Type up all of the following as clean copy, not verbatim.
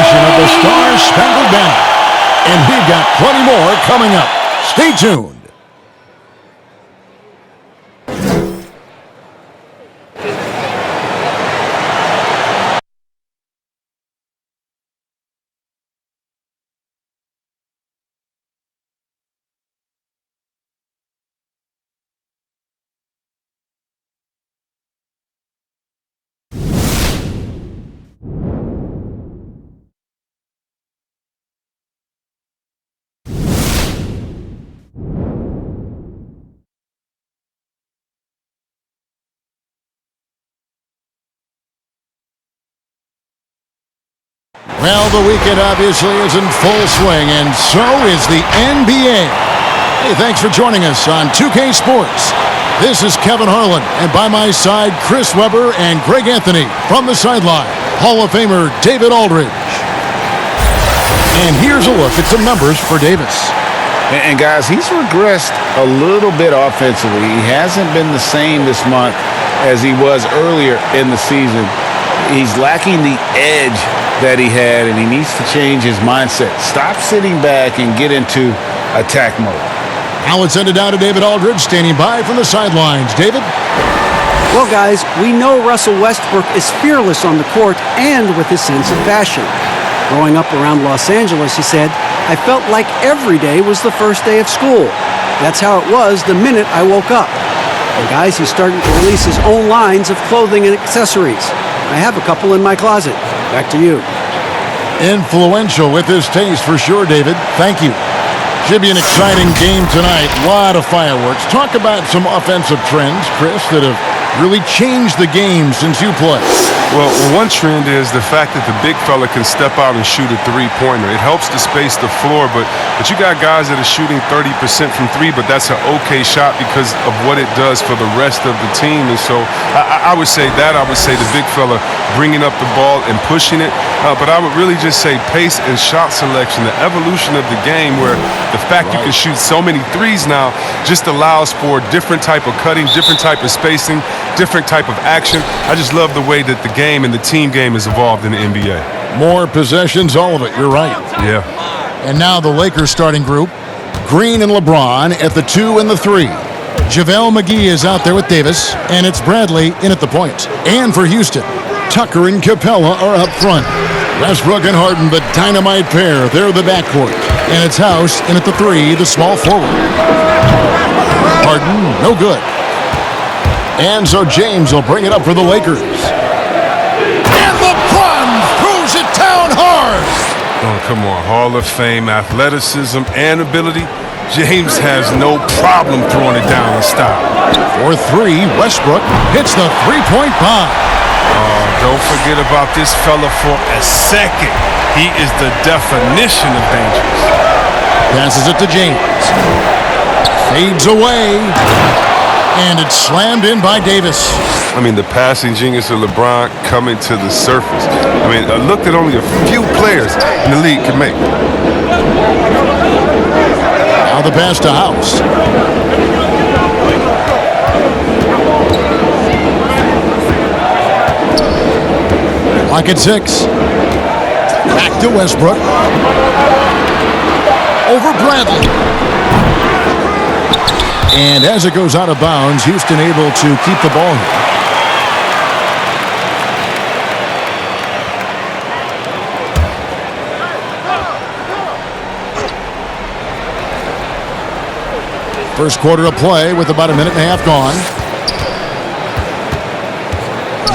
edition of the Star-Spangled Banner. And we've got plenty more coming up. Stay tuned. Well, the weekend obviously is in full swing, and so is the NBA. Hey, thanks for joining us on 2K Sports. This is Kevin Harlan, and by my side, Chris Webber and Greg Anthony from the sideline, Hall of Famer David Aldridge. And here's a look at some numbers for Davis. And guys, he's regressed a little bit offensively. He hasn't been the same this month as he was earlier in the season. He's lacking the edge that he had, and he needs to change his mindset. Stop sitting back and get into attack mode. Now let's send it down to David Aldridge, standing by from the sidelines. David? Well, guys, we know Russell Westbrook is fearless on the court and with his sense of fashion. Growing up around Los Angeles, he said, I felt like every day was the first day of school. That's how it was the minute I woke up. And guys, he's starting to release his own lines of clothing and accessories. I have a couple in my closet. Back to you. Influential with his taste for sure, David. Thank you. Should be an exciting game tonight. A lot of fireworks. Talk about some offensive trends, Chris, that have really changed the game since you played. Well, one trend is the fact that the big fella can step out and shoot a three-pointer. It helps to space the floor, but you got guys that are shooting 30% from three, but that's an okay shot because of what it does for the rest of the team. And so I would say that. I would say the big fella bringing up the ball and pushing it. But I would really just say pace and shot selection, the evolution of the game where the fact you can shoot so many threes now just allows for different type of cutting, different type of spacing, different type of action. I just love the way that the game and the team game has evolved in the NBA. More possessions, all of it. You're right. Yeah. And now the Lakers starting group. Green and LeBron at the 2 and the 3. JaVale McGee is out there with Davis, and it's Bradley in at the point. And for Houston, Tucker and Capella are up front. Westbrook and Harden, the dynamite pair. They're the backcourt. And it's House in at the 3, the small forward. Harden, no good. And so James will bring it up for the Lakers. And LeBron throws it down hard. Oh, come on. Hall of Fame, athleticism, and ability. James has no problem throwing it down in style. For 3, Westbrook hits the three-point bomb. Don't forget about this fella for a second. He is the definition of dangerous. Passes it to James. Fades away. And it's slammed in by Davis. I mean, the passing genius of LeBron coming to the surface. I mean, a look that only a few players in the league can make. Now the pass to House. Clock at 6. Back to Westbrook. Over Bradley. And as it goes out of bounds, Houston able to keep the ball here. First quarter of play with about a minute and a half gone.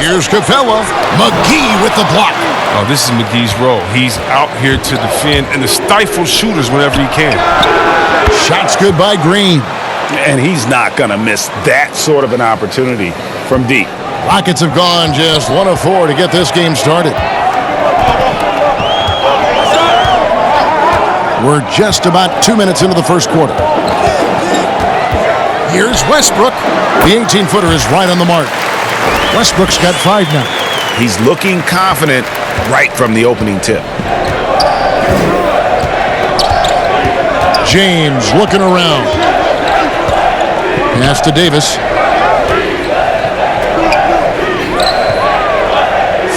Here's Capella. McGee with the block. Oh, this is McGee's role. He's out here to defend and to stifle shooters whenever he can. Shots good by Green. And he's not going to miss that sort of an opportunity from deep. Rockets have gone just 1 of 4 to get this game started. We're just about 2 minutes into the first quarter. Here's Westbrook. The 18-footer is right on the mark. Westbrook's got 5 now. He's looking confident right from the opening tip. James looking around. Pass to Davis.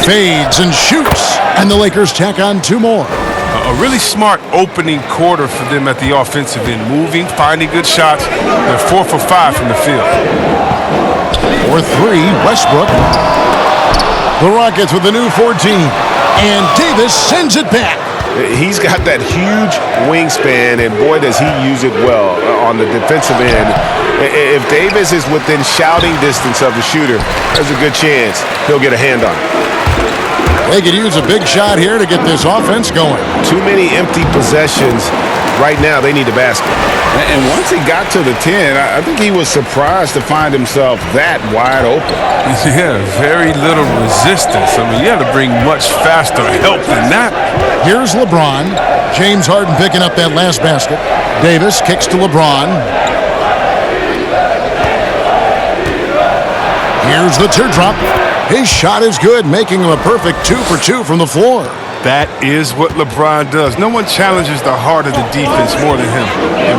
Fades and shoots. And the Lakers tack on 2 more. A really smart opening quarter for them at the offensive end. Moving, finding good shots. They're 4 for 5 from the field. For 3, Westbrook. The Rockets with the new 14. And Davis sends it back. He's got that huge wingspan, and boy, does he use it well on the defensive end. If Davis is within shouting distance of the shooter, there's a good chance he'll get a hand on it. They could use a big shot here to get this offense going. Too many empty possessions. Right now, they need a basket. And once he got to the 10, I think he was surprised to find himself that wide open. Yeah, very little resistance. I mean, you had to bring much faster help than that. Here's LeBron. James Harden picking up that last basket. Davis kicks to LeBron. Here's the teardrop. His shot is good, making him a perfect 2 for 2 from the floor. That is what LeBron does. No one challenges the heart of the defense more than him.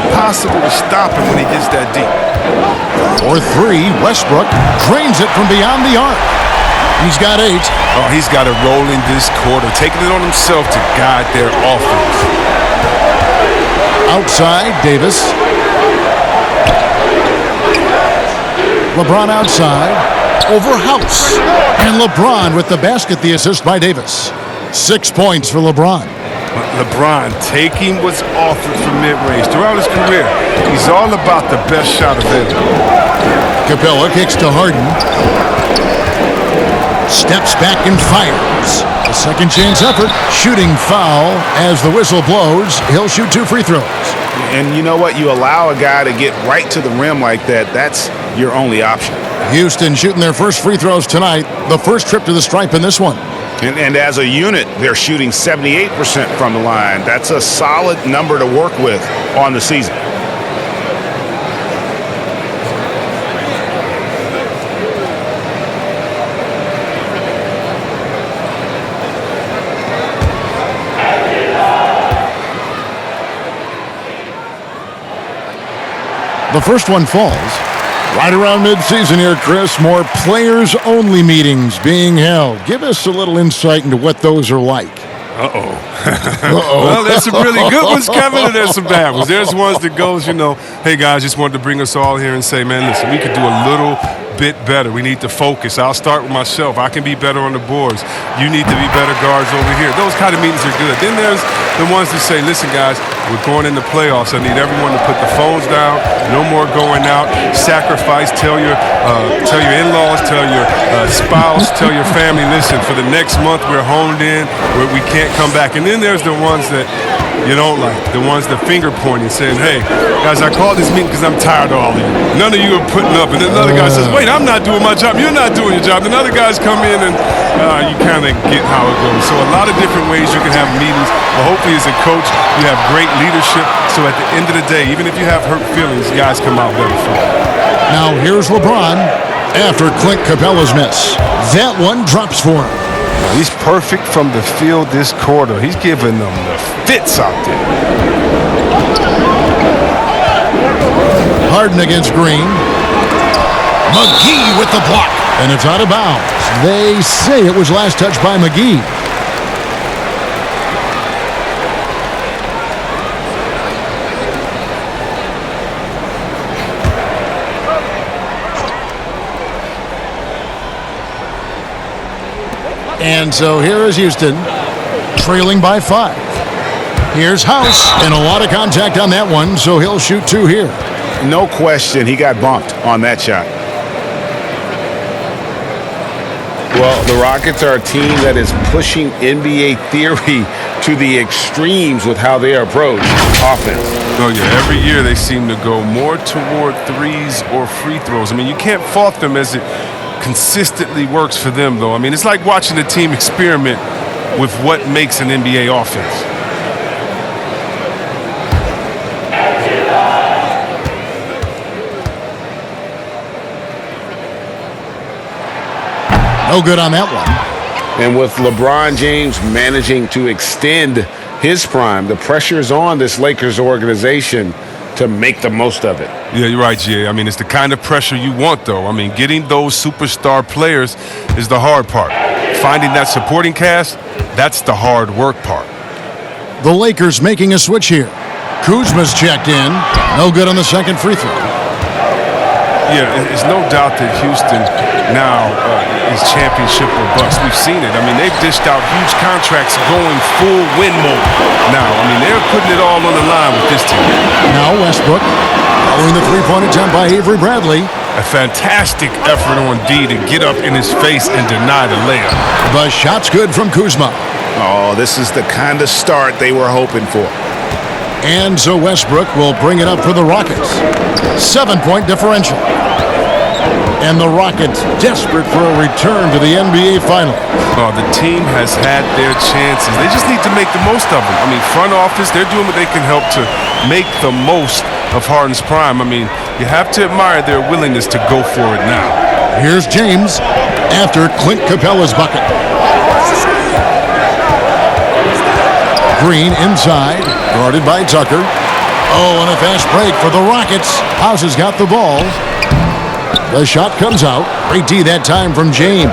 Impossible to stop him when he gets that deep. For 3, Westbrook drains it from beyond the arc. He's got 8. Oh, he's got it rolling this quarter, taking it on himself to guide their offense. Outside, Davis. LeBron outside. Over House. And LeBron with the basket, the assist by Davis. 6 points for LeBron. LeBron taking what's offered from mid-range. Throughout his career, he's all about the best shot available. Capella kicks to Harden. Steps back and fires. A second chance effort. Shooting foul as the whistle blows. He'll shoot 2 free throws. And you know what? You allow a guy to get right to the rim like that, that's your only option. Houston shooting their first free throws tonight. The first trip to the stripe in this one. And as a unit, they're shooting 78% from the line. That's a solid number to work with on the season. The first one falls. Right around midseason here, Chris, more players-only meetings being held. Give us a little insight into what those are like. Uh-oh. Well, there's some really good ones, Kevin, and there's some bad ones. There's ones that goes, hey, guys, just wanted to bring us all here and say, man, listen, we could do a little bit better. We need to focus. I'll start with myself. I can be better on the boards. You need to be better guards over here. Those kind of meetings are good. Then there's the ones that say, listen, guys, we're going into playoffs. I need everyone to put the phones down. No more going out. Sacrifice. Tell your in-laws, tell your spouse, tell your family, listen, for the next month we're honed in. We can't come back. And then there's the ones that you don't like, the ones that finger pointing, saying, hey, guys, I called this meeting because I'm tired of all of you. None of you are putting up. And then another guy says, wait, I'm not doing my job. You're not doing your job. Then other guys come in and you kind of get how it goes. So a lot of different ways you can have meetings. But hopefully as a coach, you have great leadership. So at the end of the day, even if you have hurt feelings, guys come out better for it. Now here's LeBron after Clint Capella's miss. That one drops for him. He's perfect from the field this quarter. He's giving them the fits out there. Harden against Green. McGee with the block. And it's out of bounds. They say it was last touched by McGee. And so here is Houston, trailing by 5. Here's House, and a lot of contact on that one, so he'll shoot 2 here. No question, he got bumped on that shot. Well, the Rockets are a team that is pushing NBA theory to the extremes with how they approach offense. Oh, yeah, every year they seem to go more toward threes or free throws. I mean, you can't fault them as it consistently works for them, though. I mean, it's like watching a team experiment with what makes an NBA offense. No good on that one. And with LeBron James managing to extend his prime, the pressure is on this Lakers organization to make the most of it. Yeah, you're right, Jay. I mean, it's the kind of pressure you want, though. I mean, getting those superstar players is the hard part. finding that supporting cast, that's the hard work part. The Lakers making a switch here. Kuzma's checked in. No good on the second free throw. Yeah, there's no doubt that Houston now is championship or bust. We've seen it. I mean, they've dished out huge contracts going full win mode now. I mean, they're putting it all on the line with this team. Now Westbrook following the three-point attempt by Avery Bradley. A fantastic effort on D to get up in his face and deny the layup. The shot's good from Kuzma. Oh, this is the kind of start they were hoping for. And so Westbrook will bring it up for the Rockets. 7-point differential. And the Rockets desperate for a return to the NBA Finals. Oh, the team has had their chances. They just need to make the most of them. I mean, front office, they're doing what they can help to make the most of Harden's prime. I mean, you have to admire their willingness to go for it now. Here's James after Clint Capella's bucket. Green inside, guarded by Tucker. Oh, and a fast break for the Rockets. House has got the ball. The shot comes out. Great D that time from James.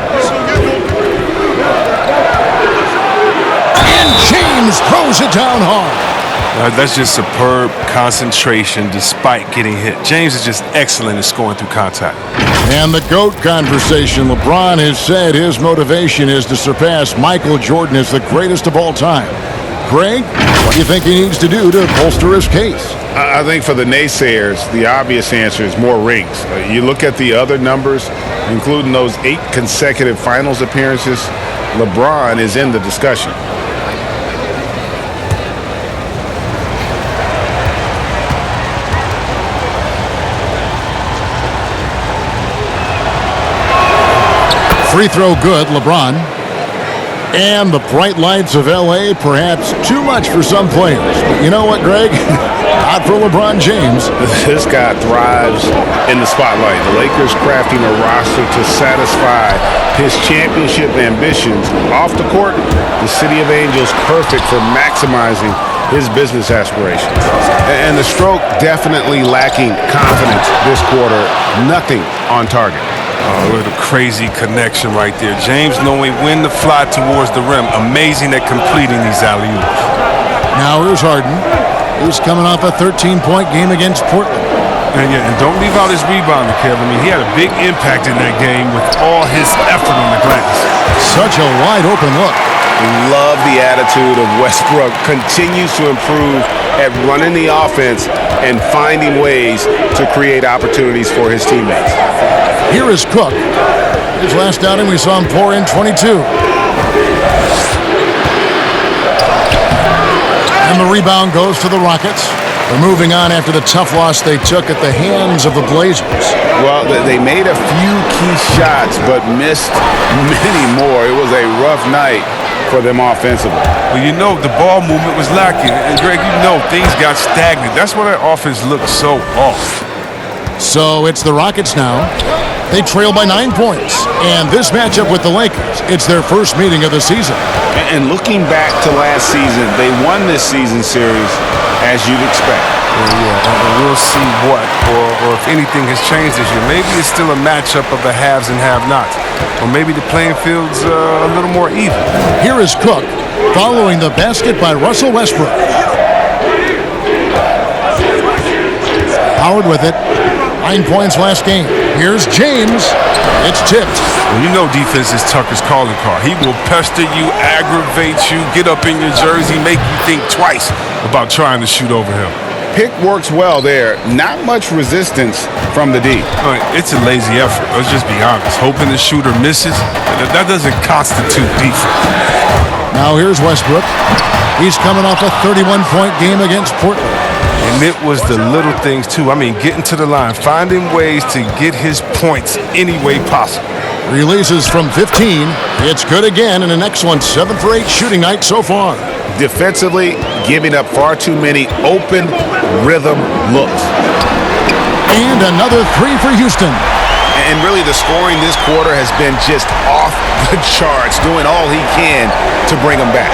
And James throws it down hard. That's just superb concentration despite getting hit. James is just excellent at scoring through contact. And the GOAT conversation. LeBron has said his motivation is to surpass Michael Jordan as the greatest of all time. Greg, what do you think he needs to do to bolster his case? I think for the naysayers, the obvious answer is more rings. You look at the other numbers, including those 8 consecutive finals appearances, LeBron is in the discussion. Free throw good, LeBron. And the bright lights of L.A., perhaps too much for some players. But you know what, Greg? Not for LeBron James. This guy thrives in the spotlight. The Lakers crafting a roster to satisfy his championship ambitions. Off the court, the City of Angels perfect for maximizing his business aspirations. And the stroke definitely lacking confidence this quarter. Nothing on target. Oh, what a crazy connection right there. James knowing when to fly towards the rim. Amazing at completing these alley-oops. Now here's Harden, who's coming off a 13-point game against Portland. And don't leave out his rebounding, Kevin. I mean, he had a big impact in that game with all his effort on the glass. Such a wide-open look. Love the attitude of Westbrook. Continues to improve at running the offense and finding ways to create opportunities for his teammates. Here is Cook. His last outing, we saw him pour in 22. And the rebound goes to the Rockets. They're moving on after the tough loss they took at the hands of the Blazers. Well, they made a few key shots, but missed many more. It was a rough night for them offensively. Well, you know, the ball movement was lacking. And, Greg, you know, things got stagnant. That's why their offense looked so off. So it's the Rockets now. They trail by 9 points. And this matchup with the Lakers, it's their first meeting of the season. And looking back to last season, they won this season series as you'd expect. And we'll see what, or if anything has changed this year. Maybe it's still a matchup of the haves and have-nots. Or maybe the playing field's a little more even. Here is Cook, following the basket by Russell Westbrook. Howard with it. 9 points last game. Here's James. It's tipped. Well, you know defense is Tucker's calling card. He will pester you, aggravate you, get up in your jersey, make you think twice about trying to shoot over him. Pick works well there. Not much resistance from the D. It's a lazy effort. Let's just be honest. Hoping the shooter misses, that doesn't constitute defense. Now here's Westbrook. He's coming off a 31-point game against Portland. And it was the little things, too. I mean, getting to the line, finding ways to get his points any way possible. Releases from 15. It's good again, and an excellent 7 for 8 shooting night so far. Defensively, giving up far too many open rhythm looks. And another 3 for Houston. And really, the scoring this quarter has been just off the charts, doing all he can to bring them back.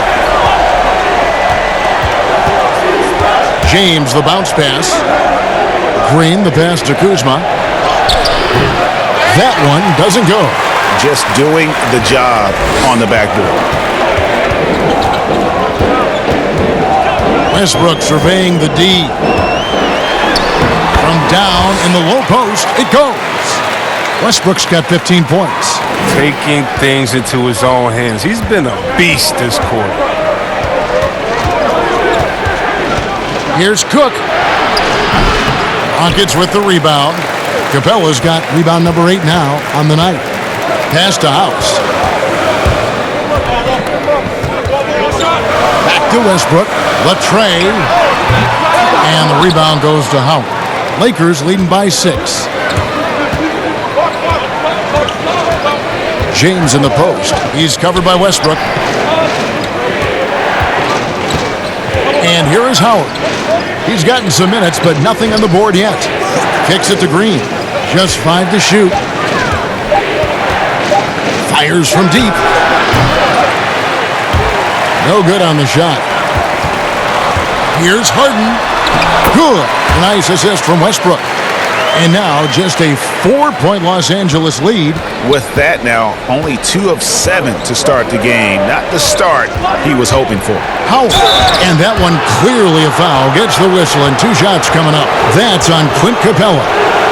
James, the bounce pass. Green, the pass to Kuzma. That one doesn't go. just doing the job on the backboard. Westbrook surveying the D. From down in the low post, it goes. Westbrook's got 15 points. Taking things into his own hands. He's been a beast this quarter. Here's Cook. Rockets with the rebound. Capella's got rebound number 8 now on the night. Pass to House. Back to Westbrook. Latrey. And the rebound goes to Howard. Lakers leading by 6. James in the post. He's covered by Westbrook. And here is Howard. He's gotten some minutes, but nothing on the board yet. Kicks it to Green. Just 5 to shoot. Fires from deep. No good on the shot. Here's Harden. Good. Nice assist from Westbrook. And now just a 4-point Los Angeles lead. With that now, only 2 of 7 to start the game. Not the start he was hoping for. Howard. And that one clearly a foul. Gets the whistle and 2 shots coming up. That's on Clint Capella.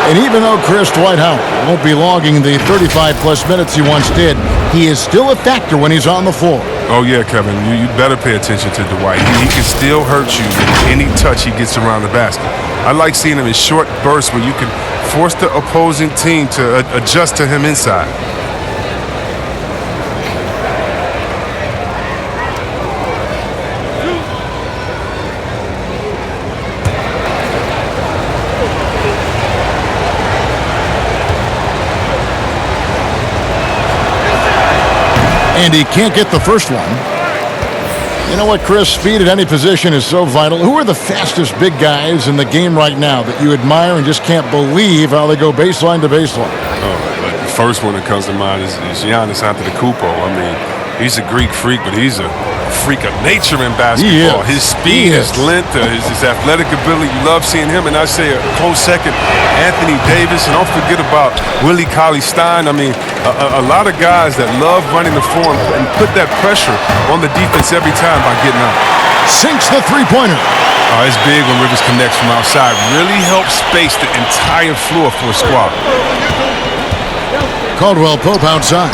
And even though Chris Dwight Howard won't be logging the 35-plus minutes he once did, he is still a factor when he's on the floor. Oh, yeah, Kevin. You better pay attention to Dwight. He can still hurt you with any touch he gets around the basket. I like seeing him in short bursts where you can force the opposing team to adjust to him inside. And he can't get the first one. You know what, Chris? Speed at any position is so vital. Who are the fastest big guys in the game right now that you admire and just can't believe how they go baseline to baseline? Oh, the first one that comes to mind is Giannis Antetokounmpo. I mean, he's a Greek freak, but he's a freak of nature in basketball. His speed, his length, his athletic ability. You love seeing him. And I say a close second, Anthony Davis. And don't forget about Willie Cauley-Stein. I mean, a lot of guys that love running the floor and put that pressure on the defense every time by getting out. Sinks the three-pointer. It's big when Rivers connects from outside. Really helps space the entire floor for a squad. Caldwell Pope outside.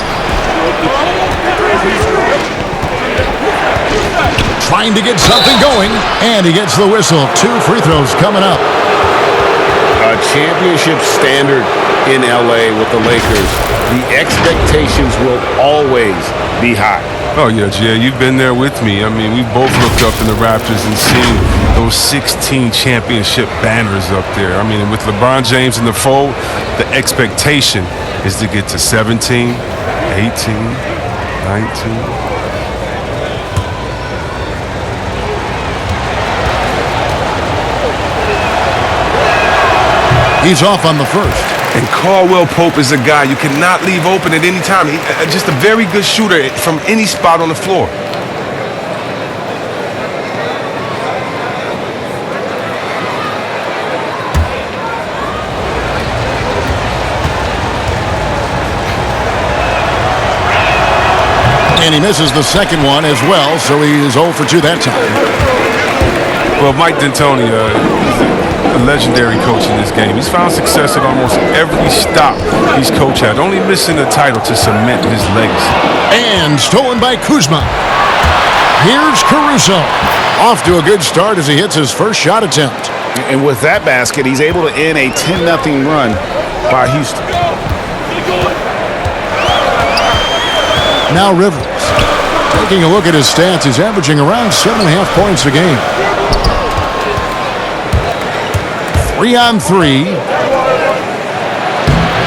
Trying to get something going, and he gets the whistle. 2 free throws coming up. A championship standard in L.A. with the Lakers. The expectations will always be high. Oh, yeah, Jay, you've been there with me. I mean, we both looked up in the Raptors and seen those 16 championship banners up there. I mean, with LeBron James in the fold, the expectation is to get to 17, 18, 19. He's off on the first. And Caldwell Pope is a guy you cannot leave open at any time. Just a very good shooter from any spot on the floor. And he misses the second one as well, so he is 0 for 2 that time. Well, Mike D'Antoni, a legendary coach in this game. He's found success at almost every stop he's coached at, only missing the title to cement his legacy. And stolen by Kuzma. Here's Caruso. Off to a good start as he hits his first shot attempt. And with that basket, he's able to end a 10-0 run by Houston. Now Rivers. Taking a look at his stats, he's averaging around 7.5 points a game. 3-on-3.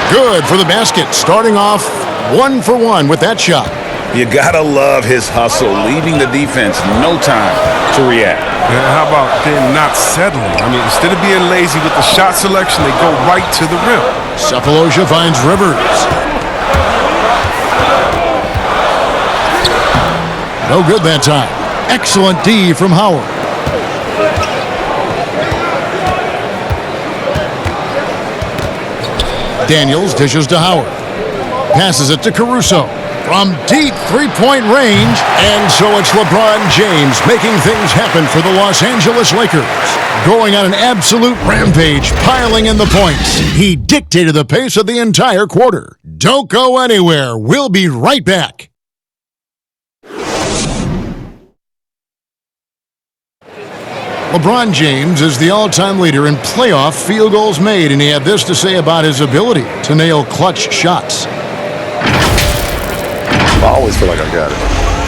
Good for the basket. Starting off 1 for 1 with that shot. You gotta love his hustle, leaving the defense no time to react. And how about them not settling? I mean, instead of being lazy with the shot selection, they go right to the rim. Sefolosha finds Rivers. No good that time. Excellent D from Howard. Daniels dishes to Howard. Passes it to Caruso from deep three-point range. And so it's LeBron James making things happen for the Los Angeles Lakers. Going on an absolute rampage, piling in the points. He dictated the pace of the entire quarter. Don't go anywhere. We'll be right back. LeBron James is the all-time leader in playoff field goals made, and he had this to say about his ability to nail clutch shots. I always feel like I got it.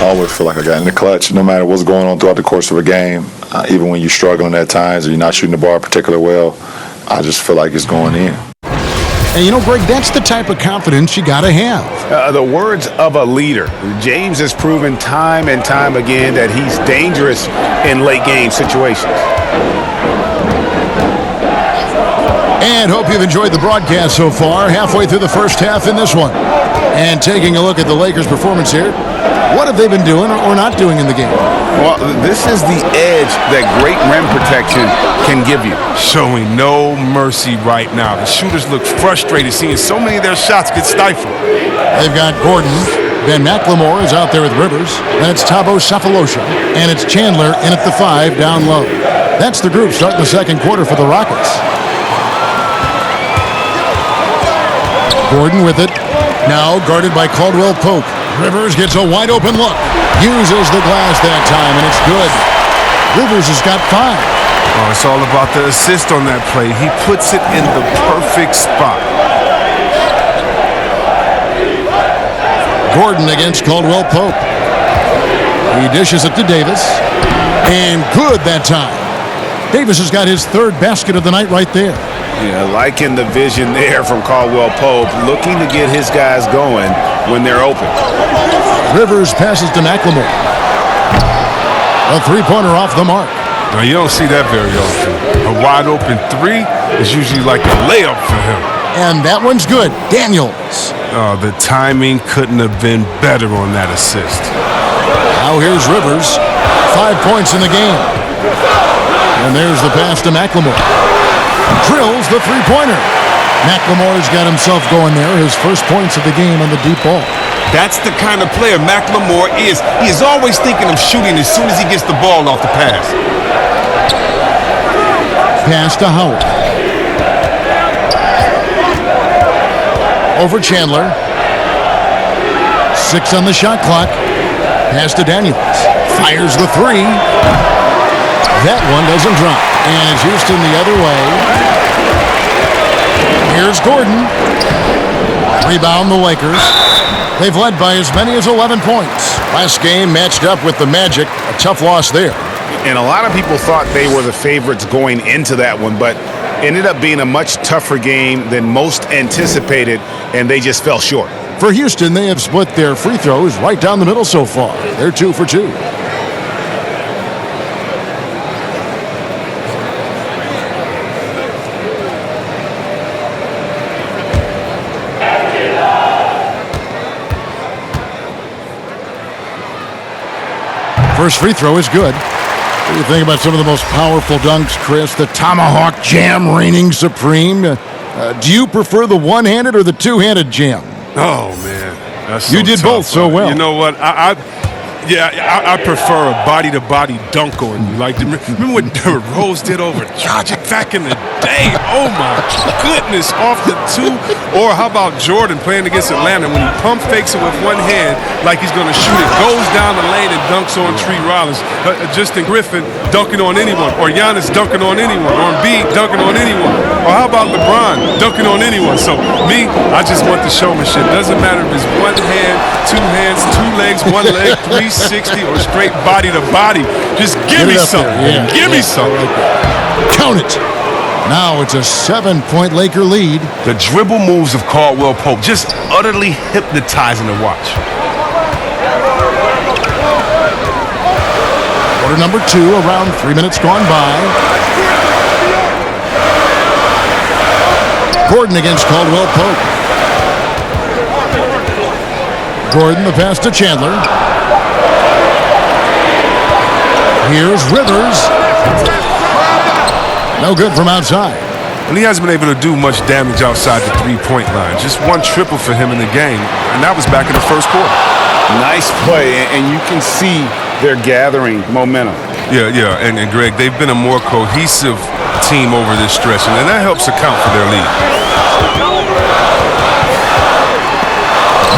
I always feel like I got it in the clutch, no matter what's going on throughout the course of a game. Even when you're struggling at times or you're not shooting the ball particularly well, I just feel like it's going in. And you know, Greg, that's the type of confidence you got to have. The words of a leader. James has proven time and time again that he's dangerous in late game situations. And hope you've enjoyed the broadcast so far. Halfway through the first half in this one. And taking a look at the Lakers' performance here, what have they been doing or not doing in the game? Well, this is the edge that great rim protection can give you. Showing no mercy right now. The shooters look frustrated seeing so many of their shots get stifled. They've got Gordon. Ben McLemore is out there with Rivers. Then it's Thabo Sefolosha. And it's Chandler in at the 5 down low. That's the group starting the second quarter for the Rockets. Gordon with it. Now guarded by Caldwell Pope. Rivers gets a wide open look. Uses the glass that time, and it's good. Rivers has got 5. Oh, it's all about the assist on that play. He puts it in the perfect spot. Gordon against Caldwell Pope. He dishes it to Davis. And good that time. Davis has got his 3rd basket of the night right there. Yeah, liking the vision there from Caldwell Pope, looking to get his guys going when they're open. Rivers passes to McLemore. A 3-pointer off the mark. Now, you don't see that very often. A wide open 3 is usually like a layup for him. And that one's good. Daniels. Oh, the timing couldn't have been better on that assist. Now here's Rivers. 5 points in the game. And there's the pass to McLemore. Drills the 3-pointer. McLemore's got himself going there. His first points of the game on the deep ball. That's the kind of player McLemore is. He is always thinking of shooting as soon as he gets the ball off the pass. Pass to Howard. Over Chandler. 6 on the shot clock. Pass to Daniels. Fires the 3. That one doesn't drop. And it's Houston the other way. Here's Gordon. Rebound the Lakers. They've led by as many as 11 points. Last game matched up with the Magic. A tough loss there. And a lot of people thought they were the favorites going into that one, but ended up being a much tougher game than most anticipated, and they just fell short. For Houston, they have split their free throws right down the middle so far. They're 2 for 2. First free throw is good. What do you think about some of the most powerful dunks, Chris? The tomahawk jam reigning supreme. Do you prefer the one-handed or the two-handed jam? Oh, man. That's You did tough, both so well. You know what? I prefer a body-to-body dunk on you. Like, remember what Derrick Rose did over Dragic back in the day? Oh, my goodness, off the 2. Or how about Jordan playing against Atlanta when he pump fakes it with one hand like he's going to shoot it, goes down the lane and dunks on Tree Rollins. Justin Griffin dunking on anyone, or Giannis dunking on anyone, or Embiid dunking on anyone. Or how about LeBron dunking on anyone? So, me, I just want the showmanship. Doesn't matter if it's one hand, 2 hands, 2 legs, 1 leg, 360, or straight body to body. Just give me something. Yeah, give me something. Count it. Now it's a 7-point Laker lead. The dribble moves of Caldwell Pope, just utterly hypnotizing to watch. Quarter number 2, around 3 minutes gone by. Gordon against Caldwell Pope. Gordon, the pass to Chandler. Here's Rivers. No good from outside. and he hasn't been able to do much damage outside the three-point line. Just one triple for him in the game, and that was back in the first quarter. Nice play, and you can see they're gathering momentum. Yeah, and Greg, they've been a more cohesive team over this stretch, and that helps account for their lead.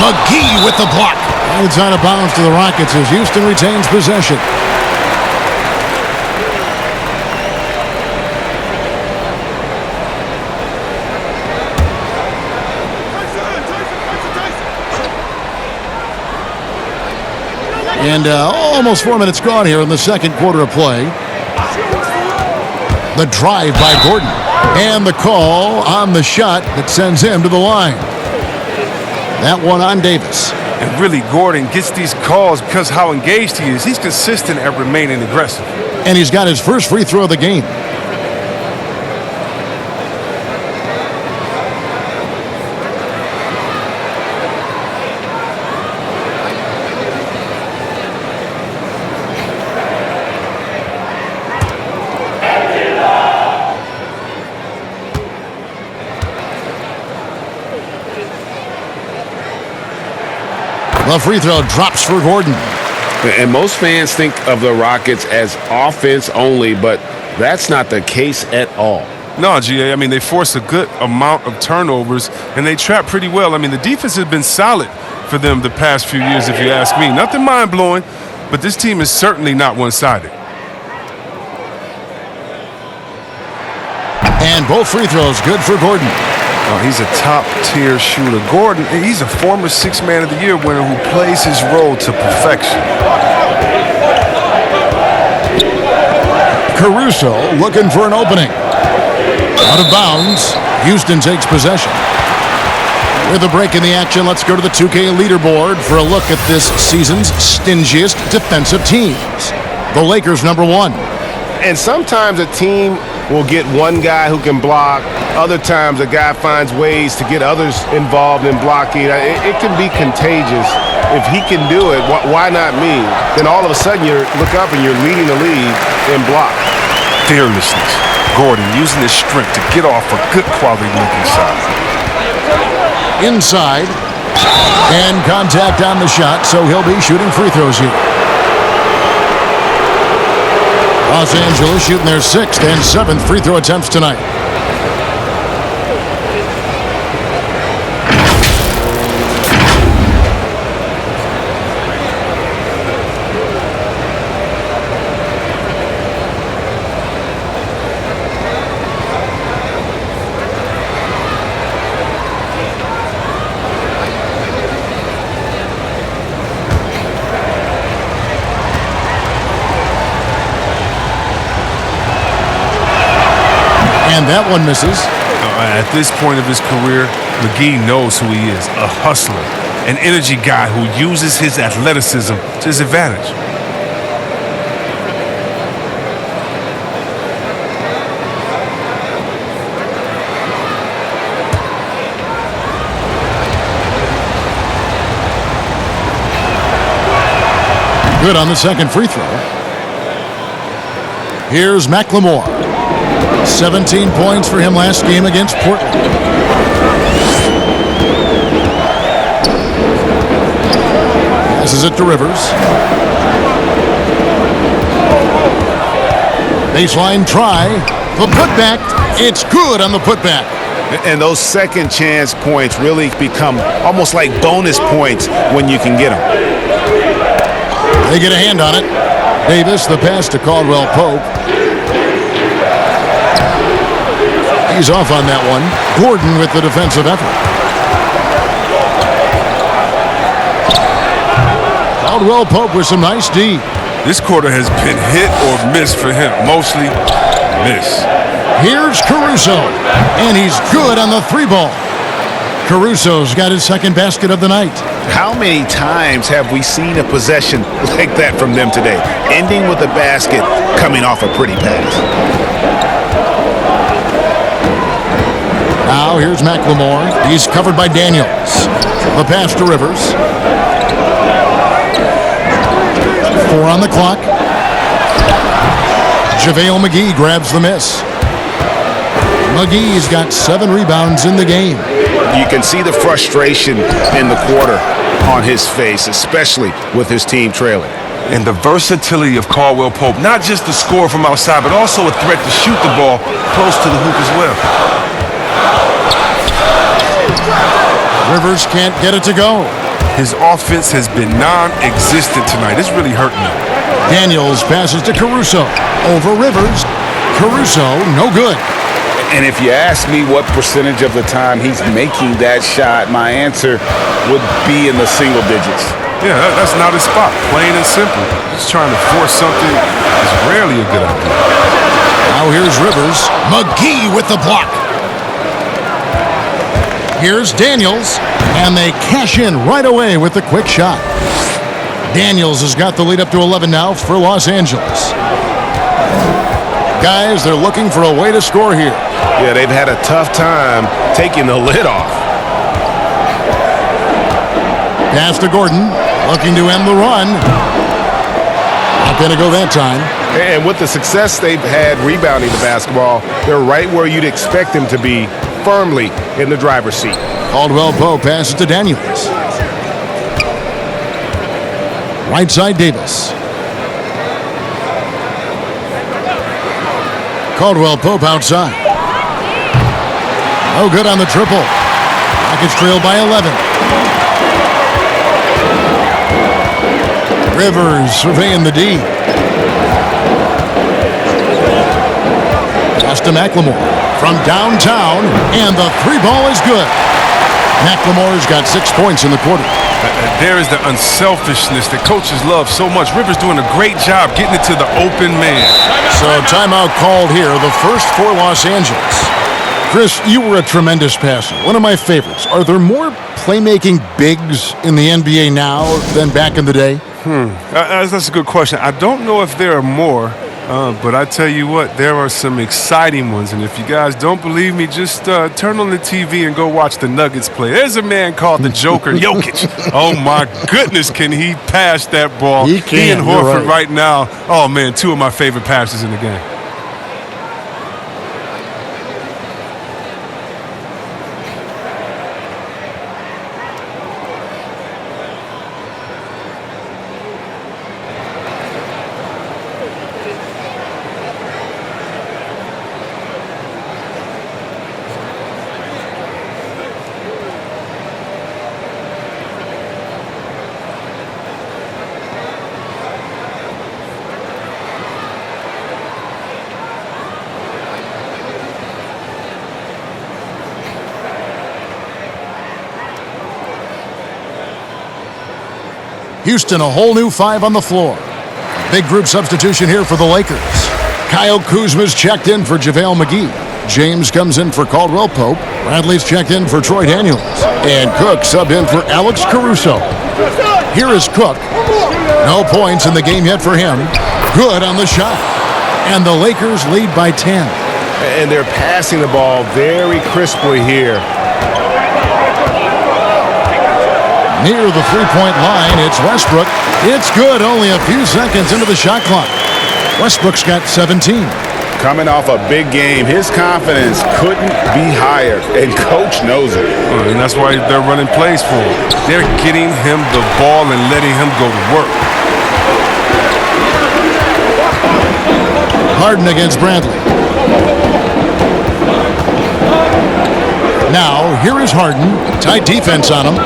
McGee with the block. And it's out of bounds to the Rockets as Houston retains possession. And almost 4 minutes gone here in the second quarter of play. The drive by Gordon. And the call on the shot that sends him to the line. That one on Davis. And really, Gordon gets these calls because how engaged he is. He's consistent at remaining aggressive. And he's got his first free throw of the game. The free throw drops for Gordon. And most fans think of the Rockets as offense only, but that's not the case at all. No, GA, I mean, they force a good amount of turnovers, and they trap pretty well. I mean, the defense has been solid for them the past few years, if you ask me. Nothing mind-blowing, but this team is certainly not one-sided. And both free throws good for Gordon. Oh, he's a top-tier shooter. Gordon, he's a former Sixth Man of the Year winner who plays his role to perfection. Caruso looking for an opening. Out of bounds. Houston takes possession. With a break in the action, let's go to the 2K leaderboard for a look at this season's stingiest defensive teams. The Lakers, number 1. And sometimes a team will get one guy who can block. Other times a guy finds ways to get others involved in blocking. It can be contagious. If he can do it, why not me? Then all of a sudden you look up and you're leading the league in block. Fearlessness. Gordon using his strength to get off a good quality looking shot. Inside. And contact on the shot, so he'll be shooting free throws here. Los Angeles shooting their 6th and 7th free throw attempts tonight. And that one misses. At this point of his career, McGee knows who he is, a hustler, an energy guy who uses his athleticism to his advantage. Good on the second free throw. Here's McLemore. 17 points for him last game against Portland. Passes it to Rivers. Baseline try. The putback. It's good on the putback. And those second chance points really become almost like bonus points when you can get them. They get a hand on it. Davis, the pass to Caldwell Pope. He's off on that one. Gordon with the defensive effort. Caldwell Pope with some nice D. This quarter has been hit or miss for him. Mostly miss. Here's Caruso. And he's good on the 3-ball. Caruso's got his second basket of the night. How many times have we seen a possession like that from them today? Ending with a basket, coming off a pretty pass. Now here's McLemore. He's covered by Daniels. The pass to Rivers. 4 on the clock. JaVale McGee grabs the miss. McGee's got 7 rebounds in the game. You can see the frustration in the quarter on his face, especially with his team trailing. And the versatility of Caldwell Pope, not just the score from outside, but also a threat to shoot the ball close to the hoop as well. Rivers can't get it to go. His offense has been non-existent tonight. It's really hurting him. Daniels passes to Caruso. Over Rivers. Caruso, no good. And if you ask me what percentage of the time he's making that shot, my answer would be in the single digits. Yeah, that's not his spot. Plain and simple. Just trying to force something is rarely a good idea. Now here's Rivers. McGee with the block. Here's Daniels, and they cash in right away with the quick shot. Daniels has got the lead up to 11 now for Los Angeles. Guys, they're looking for a way to score here. Yeah, they've had a tough time taking the lid off. Pass to Gordon, looking to end the run. Not going to go that time. And with the success they've had rebounding the basketball, they're right where you'd expect them to be, firmly in the driver's seat. Caldwell Pope passes to Daniels. Right side Davis. Caldwell Pope outside. Oh, good on the triple. Rockets trail by 11. Rivers surveying the D. Pass to McLemore from downtown, and the 3 ball is good. McLemore's got 6 points in the quarter. There is the unselfishness that coaches love so much. Rivers doing a great job getting it to the open man. So timeout called here, the first for Los Angeles. Chris, you were a tremendous passer, one of my favorites. Are there more playmaking bigs in the NBA now than back in the day? That's a good question. I don't know if there are more, but I tell you what, there are some exciting ones. And if you guys don't believe me, just turn on the TV and go watch the Nuggets play. There's a man called the Joker, Jokic. Oh, my goodness, can he pass that ball? He can. He and Horford right now, oh, man, 2 of my favorite passes in the game. Houston, a whole new 5 on the floor. Big group substitution here for the Lakers. Kyle Kuzma's checked in for JaVale McGee. James comes in for Caldwell Pope. Bradley's checked in for Troy Daniels. And Cook subbed in for Alex Caruso. Here is Cook. No points in the game yet for him. Good on the shot. And the Lakers lead by 10. And they're passing the ball very crisply here. Near the three-point line, it's Westbrook. It's good, only a few seconds into the shot clock. Westbrook's got 17. Coming off a big game, his confidence couldn't be higher, and Coach knows it. And that's why they're running plays for him. They're getting him the ball and letting him go to work. Harden against Bradley. Now, here is Harden. Tight defense on him.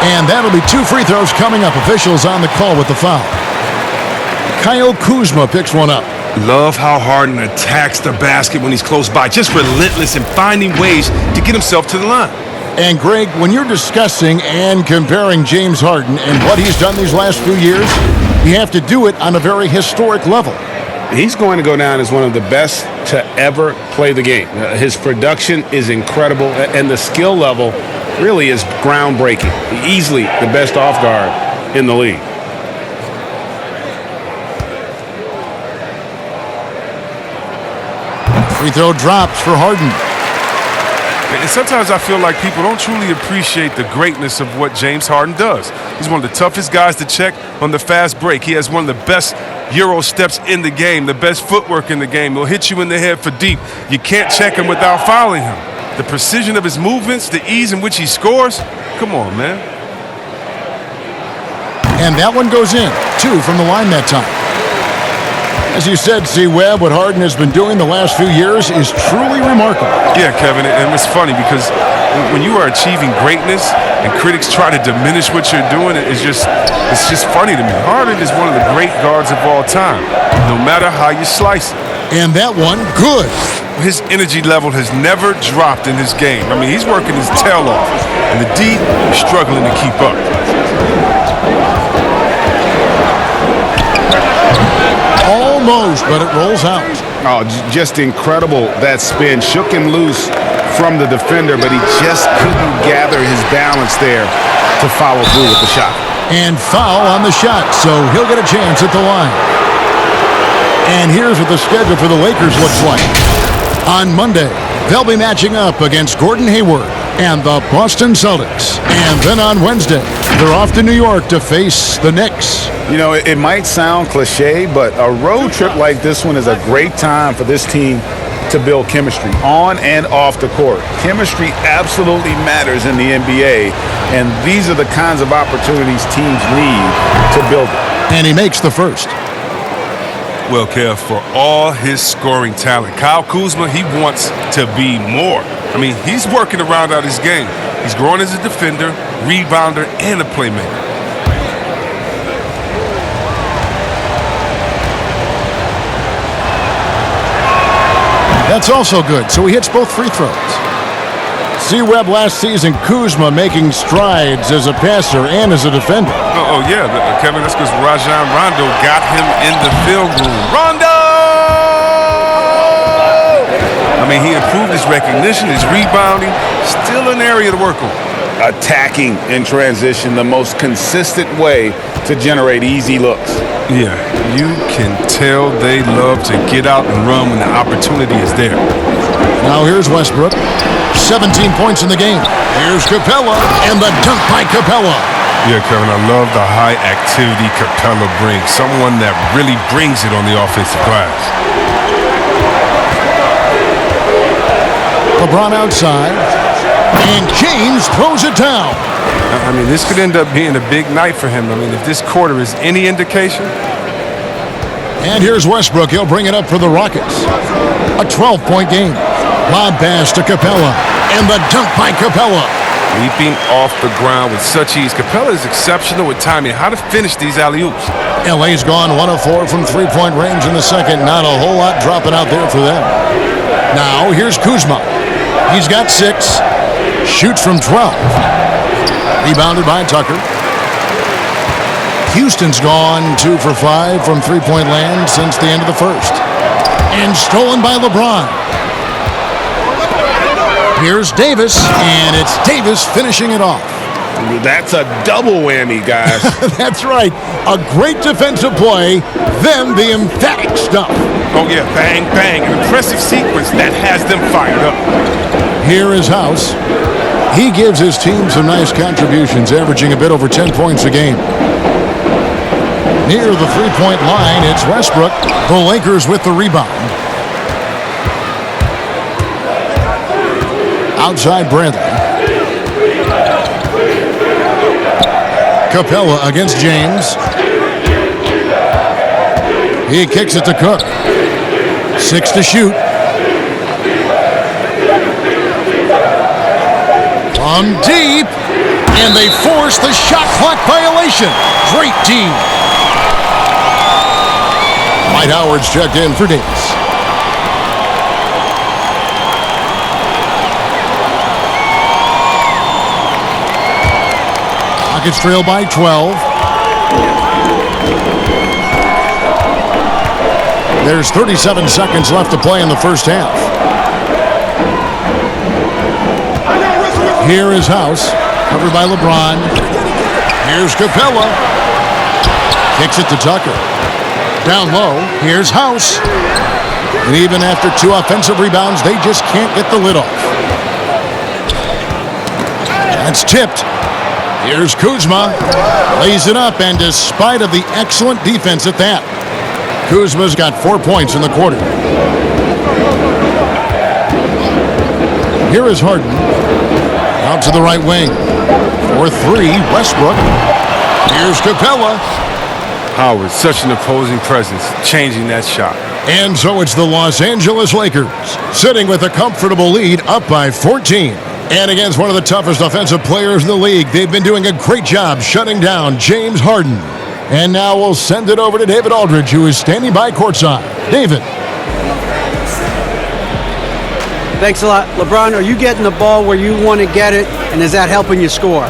And that'll be 2 free throws coming up. Officials on the call with the foul. Kyle Kuzma picks one up. Love how Harden attacks the basket when he's close by. Just relentless in finding ways to get himself to the line. And Greg, when you're discussing and comparing James Harden and what he's done these last few years, you have to do it on a very historic level. He's going to go down as one of the best to ever play the game. His production is incredible, and the skill level really is groundbreaking. Easily the best off guard in the league. Free throw drops for Harden. And sometimes I feel like people don't truly appreciate the greatness of what James Harden does. He's one of the toughest guys to check on the fast break. He has one of the best Euro steps in the game, the best footwork in the game. He'll hit you in the head for deep. You can't check him without fouling him. The precision of his movements, the ease in which he scores. Come on, man. And that one goes in. 2 from the line that time. As you said, C-Webb, what Harden has been doing the last few years is truly remarkable. Yeah, Kevin, and it's funny because when you are achieving greatness and critics try to diminish what you're doing, it's just funny to me. Harden is one of the great guards of all time, no matter how you slice it. And that one, good. His energy level has never dropped in his game. I mean, he's working his tail off, and the D is struggling to keep up. Almost, but it rolls out. Oh, just incredible. That spin shook him loose from the defender, but he just couldn't gather his balance there to follow through with the shot. And foul on the shot, so he'll get a chance at the line. And here's what the schedule for the Lakers looks like. On Monday, they'll be matching up against Gordon Hayward and the Boston Celtics. And then on Wednesday, they're off to New York to face the Knicks. You know, it might sound cliche, but a road trip like this one is a great time for this team to build chemistry on and off the court. Chemistry absolutely matters in the NBA, and these are the kinds of opportunities teams need to build it. And he makes the first. Well, Kev, for all his scoring talent, Kyle Kuzma, he wants to be more. I mean, he's working to round out his game. He's growing as a defender, rebounder, and a playmaker. That's also good, so he hits both free throws. C-Webb last season, Kuzma making strides as a passer and as a defender. Oh yeah, Kevin, that's because Rajon Rondo got him in the film room. Rondo! I mean, he improved his recognition, his rebounding, still an area to work on. Attacking in transition, the most consistent way to generate easy looks. Yeah, you can tell they love to get out and run when the opportunity is there. Now here's Westbrook. 17 points in the game. Here's Capella, and the dunk by Capella. Yeah, Kevin, I love the high activity Capella brings. Someone that really brings it on the offensive glass. LeBron outside, and James throws it down. I mean, this could end up being a big night for him. I mean, if this quarter is any indication. And here's Westbrook. He'll bring it up for the Rockets. A 12-point game. Lob pass to Capella, and the dunk by Capella. Leaping off the ground with such ease. Capella is exceptional with timing. How to finish these alley-oops. LA's gone 1 of 4 from three-point range in the second. Not a whole lot dropping out there for them. Now here's Kuzma. He's got 6. Shoots from 12. Rebounded by Tucker. Houston's gone 2 for 5 from three-point land since the end of the first. And stolen by LeBron. Here's Davis, and it's Davis finishing it off. That's a double whammy, guys. That's right. A great defensive play, then the emphatic stuff. Oh, yeah, bang, bang. An impressive sequence that has them fired up. Here is House. He gives his team some nice contributions, averaging a bit over 10 points a game. Near the three-point line, it's Westbrook. The Lakers with the rebound. Outside Bradley. Capella against James. He kicks it to Cook. 6 to shoot. From deep. And they force the shot clock violation. Great team. Dwight Howard's checked in for Davis. Rockets trail by 12. There's 37 seconds left to play in the first half. Here is House, covered by LeBron. Here's Capella. Kicks it to Tucker. Down low, here's House. And even after 2 offensive rebounds, they just can't get the lid off. That's tipped. Here's Kuzma, lays it up, and despite of the excellent defense at that, Kuzma's got 4 points in the quarter. Here is Harden. Out to the right wing. For three, Westbrook. Here's Capella. Howard, such an opposing presence, changing that shot. And so it's the Los Angeles Lakers, sitting with a comfortable lead up by 14. And against one of the toughest offensive players in the league, they've been doing a great job shutting down James Harden. And now we'll send it over to David Aldridge, who is standing by courtside. David. Thanks a lot. LeBron, are you getting the ball where you want to get it, and is that helping you score?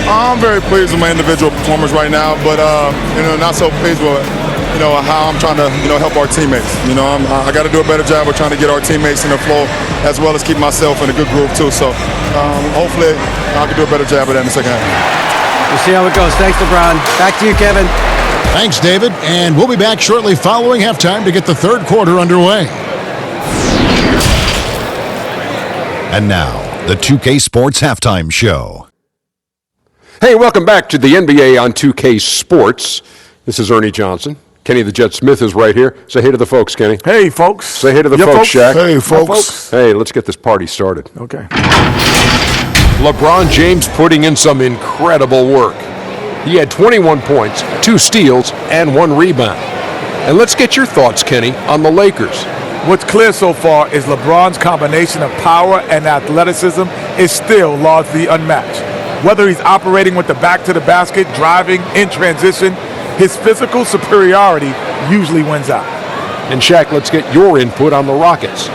I'm very pleased with my individual performance right now, but not so pleased with how I'm trying to help our teammates. I got to do a better job of trying to get our teammates in the flow, as well as keep myself in a good groove too. So hopefully I can do a better job of that in the second half. We'll see how it goes. Thanks, LeBron. Back to you, Kevin. Thanks, David. And we'll be back shortly following halftime to get the third quarter underway. And now, the 2K Sports Halftime Show. Hey, welcome back to the NBA on 2K Sports. This is Ernie Johnson. Kenny the Jet Smith is right here. Say hey to the folks, Kenny. Hey, folks. Say hey to the folks, Shaq. Hey, folks. Hey, let's get this party started. Okay. LeBron James putting in some incredible work. He had 21 points, 2 steals, and 1 rebound. And let's get your thoughts, Kenny, on the Lakers. What's clear so far is LeBron's combination of power and athleticism is still largely unmatched. Whether he's operating with the back to the basket, driving, in transition, his physical superiority usually wins out. And Shaq, let's get your input on the Rockets.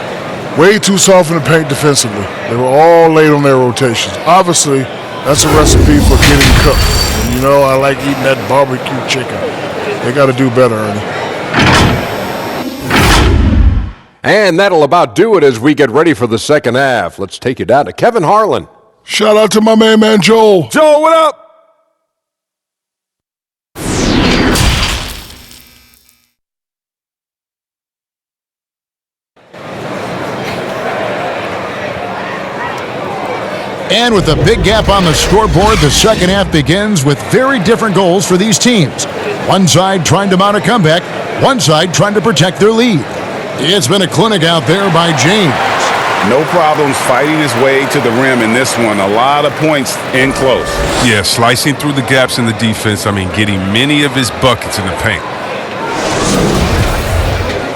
Way too soft in the paint defensively. They were all late on their rotations. Obviously, that's a recipe for getting cooked. And I like eating that barbecue chicken. They got to do better, Ernie. And that'll about do it as we get ready for the second half. Let's take you down to Kevin Harlan. Shout out to my man Joel. Joel, what up? And with a big gap on the scoreboard, the second half begins with very different goals for these teams. One side trying to mount a comeback, one side trying to protect their lead. It's been a clinic out there by James. No problems fighting his way to the rim in this one. A lot of points in close. Yeah, slicing through the gaps in the defense. Getting many of his buckets in the paint.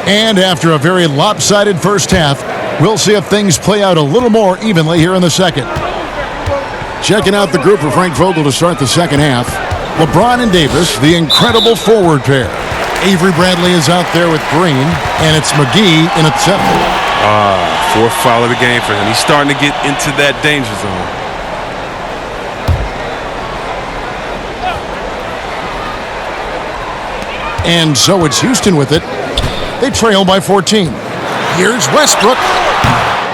And after a very lopsided first half, we'll see if things play out a little more evenly here in the second. Checking out the group for Frank Vogel to start the second half. LeBron and Davis, the incredible forward pair. Avery Bradley is out there with Green, and it's McGee in at center. Fourth foul of the game for him. He's starting to get into that danger zone. And so it's Houston with it. They trail by 14. Here's Westbrook.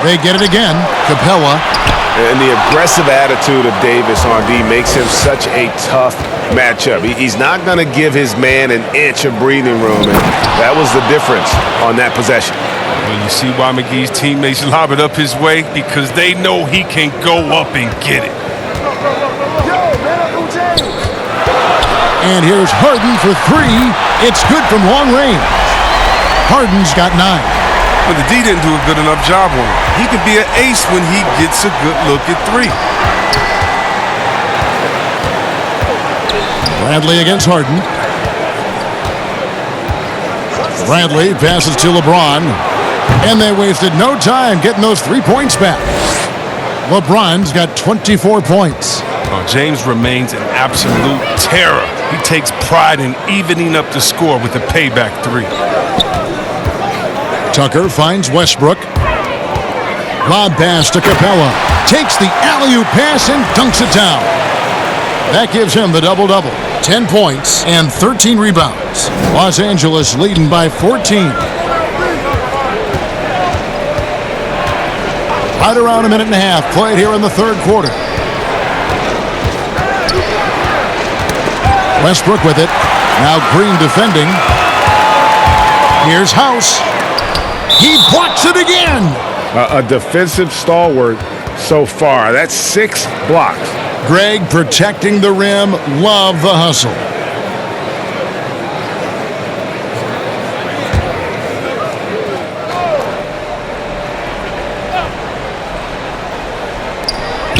They get it again. Capella. And the aggressive attitude of Davis on D makes him such a tough matchup. He's not going to give his man an inch of breathing room, and that was the difference on that possession. Well, you see why McGee's teammates lob it up his way? Because they know he can go up and get it. And here's Harden for three. It's good from long range. Harden's got 9. But the D didn't do a good enough job on him. He could be an ace when he gets a good look at 3. Bradley against Harden. Bradley passes to LeBron. And they wasted no time getting those 3 points back. LeBron's got 24 points. James remains an absolute terror. He takes pride in evening up the score with a payback 3. Tucker finds Westbrook. Lob pass to Capella. Takes the alley-oop pass and dunks it down. That gives him the double-double. 10 points and 13 rebounds. Los Angeles leading by 14. Right around a minute and a half played here in the third quarter. Westbrook with it. Now Green defending. Here's House. He blocks it again. A defensive stalwart so far. That's 6 blocks. Greg protecting the rim. Love the hustle.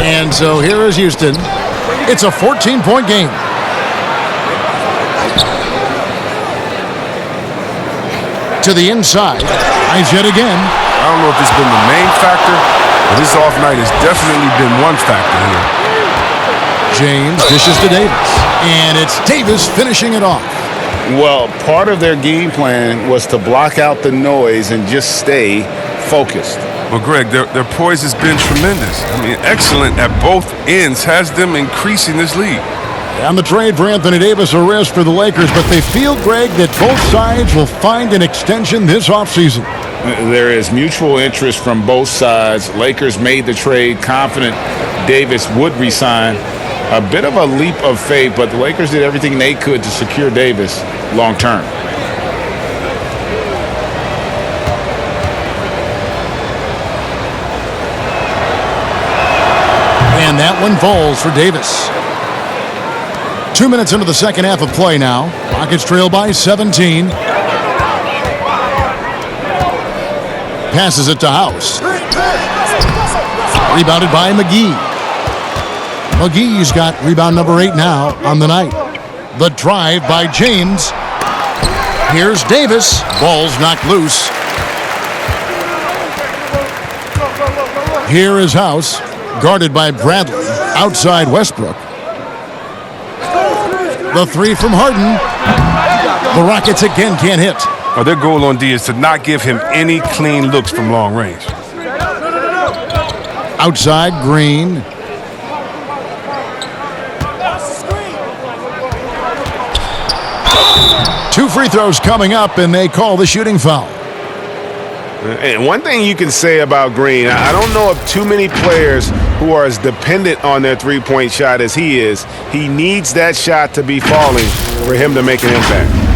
And so here is Houston. It's a 14-point game. To the inside. Eyes yet again. I don't know if it's been the main factor, but this off night has definitely been one factor here. James dishes to Davis. And it's Davis finishing it off. Well, part of their game plan was to block out the noise and just stay focused. Well, Greg, their poise has been tremendous. I mean, excellent at both ends, has them increasing this lead. And the trade for Anthony Davis, a risk for the Lakers, but they feel, Greg, that both sides will find an extension this offseason. There is mutual interest from both sides. Lakers made the trade confident Davis would resign. A bit of a leap of faith, but the Lakers did everything they could to secure Davis long term. And that one falls for Davis. 2 minutes into the second half of play now. Rockets trail by 17. Passes it to House. Rebounded by McGee. McGee's got rebound number 8 now on the night. The drive by James. Here's Davis. Ball's knocked loose. Here is House, guarded by Bradley. Outside Westbrook. The three from Harden. The Rockets again can't hit. Oh, their goal on D is to not give him any clean looks from long range. Outside Green. Two free throws coming up, and they call the shooting foul. And one thing you can say about Green, I don't know of too many players who are as dependent on their three-point shot as he is. He needs that shot to be falling for him to make an impact.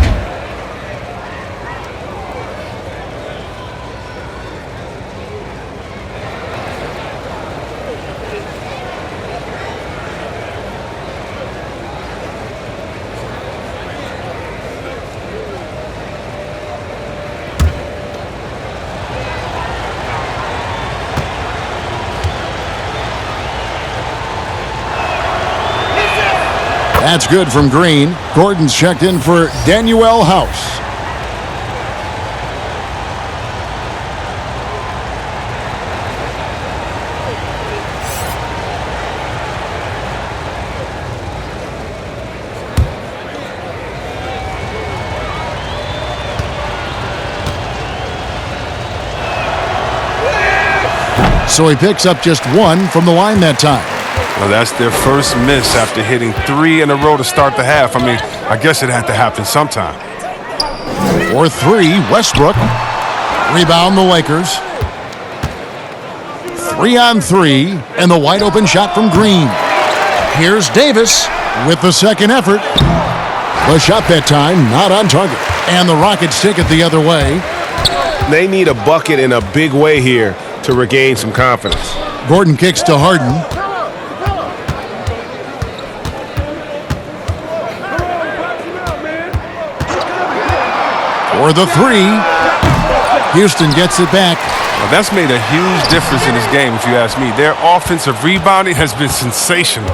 That's good from Green. Gordon's checked in for Danuel House. So he picks up just one from the line that time. Well, that's their first miss after hitting 3 in a row to start the half. I mean, I guess it had to happen sometime. For 3, Westbrook. Rebound the Lakers. 3 on 3, and the wide open shot from Green. Here's Davis with the second effort. The shot that time not on target. And the Rockets take it the other way. They need a bucket in a big way here to regain some confidence. Gordon kicks to Harden. For the 3. Houston gets it back. Well, that's made a huge difference in this game, if you ask me. Their offensive rebounding has been sensational.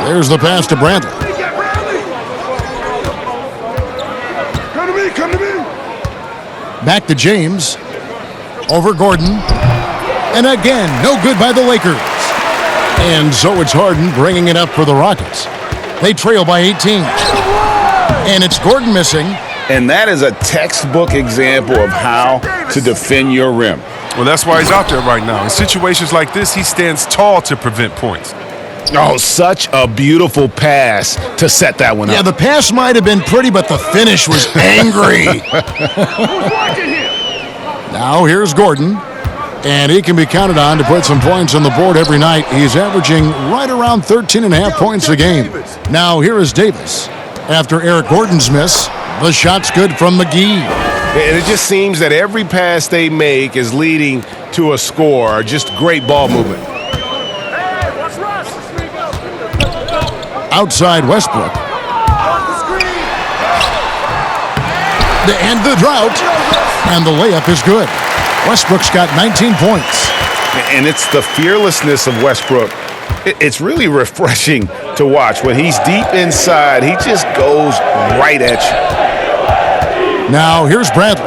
There's the pass to Bradley. Come to me. Back to James. Over Gordon. And again, no good by the Lakers. And so it's Harden bringing it up for the Rockets. They trail by 18. And it's Gordon missing. And that is a textbook example of how to defend your rim. Well, that's why he's out there right now. In situations like this, he stands tall to prevent points. Oh, such a beautiful pass to set that one up. Yeah, the pass might have been pretty, but the finish was angry. Now here's Gordon. And he can be counted on to put some points on the board every night. He's averaging right around 13.5 points a game. Now here is Davis. After Eric Gordon's miss, the shot's good from McGee. And it just seems that every pass they make is leading to a score. Just great ball movement. Outside Westbrook. To end the drought. And the layup is good. Westbrook's got 19 points. And it's the fearlessness of Westbrook. It's really refreshing to watch. When he's deep inside, he just goes right at you. Now here's Bradley.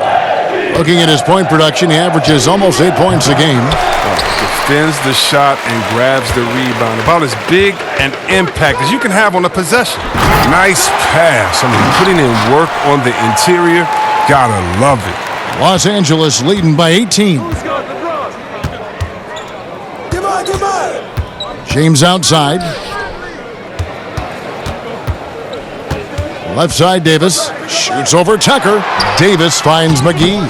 Looking at his point production, he averages almost 8 points a game. Defends the shot and grabs the rebound. About as big an impact as you can have on a possession. Nice pass. I mean, putting in work on the interior. Gotta love it. Los Angeles leading by 18. James outside. Left side, Davis. Shoots over Tucker. Davis finds McGee.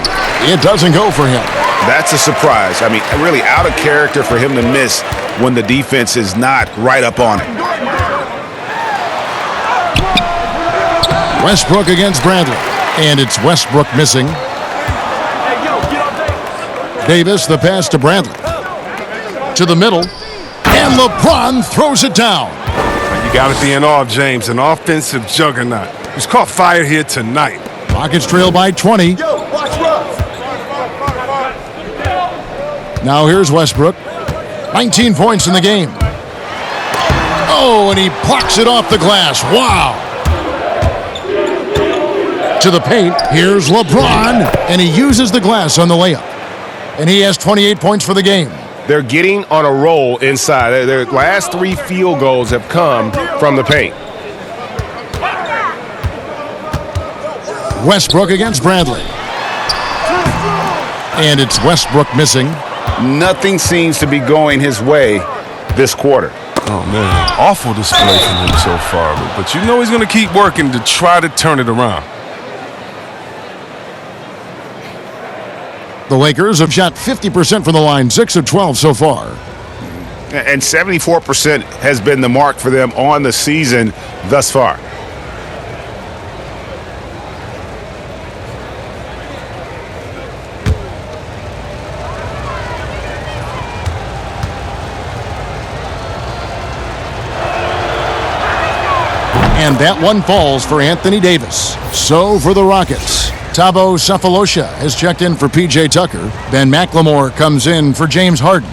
It doesn't go for him. That's a surprise. I mean, really out of character for him to miss when the defense is not right up on it. Westbrook against Bradley. And it's Westbrook missing. Davis, the pass to Bradley. To the middle. And LeBron throws it down. You got to be in awe of James, an offensive juggernaut. He's caught fire here tonight. Rockets trail by 20. Now here's Westbrook. 19 points in the game. Oh, and he plucks it off the glass. Wow. To the paint. Here's LeBron. And he uses the glass on the layup. And he has 28 points for the game. They're getting on a roll inside. Their last 3 field goals have come from the paint. Westbrook against Bradley. And it's Westbrook missing. Nothing seems to be going his way this quarter. Oh, man. Awful display from him so far. But you know he's going to keep working to try to turn it around. The Lakers have shot 50% from the line, 6 of 12 so far. And 74% has been the mark for them on the season thus far. And that one falls for Anthony Davis. So for the Rockets, Thabo Sefolosha has checked in for P.J. Tucker. Ben McLemore comes in for James Harden.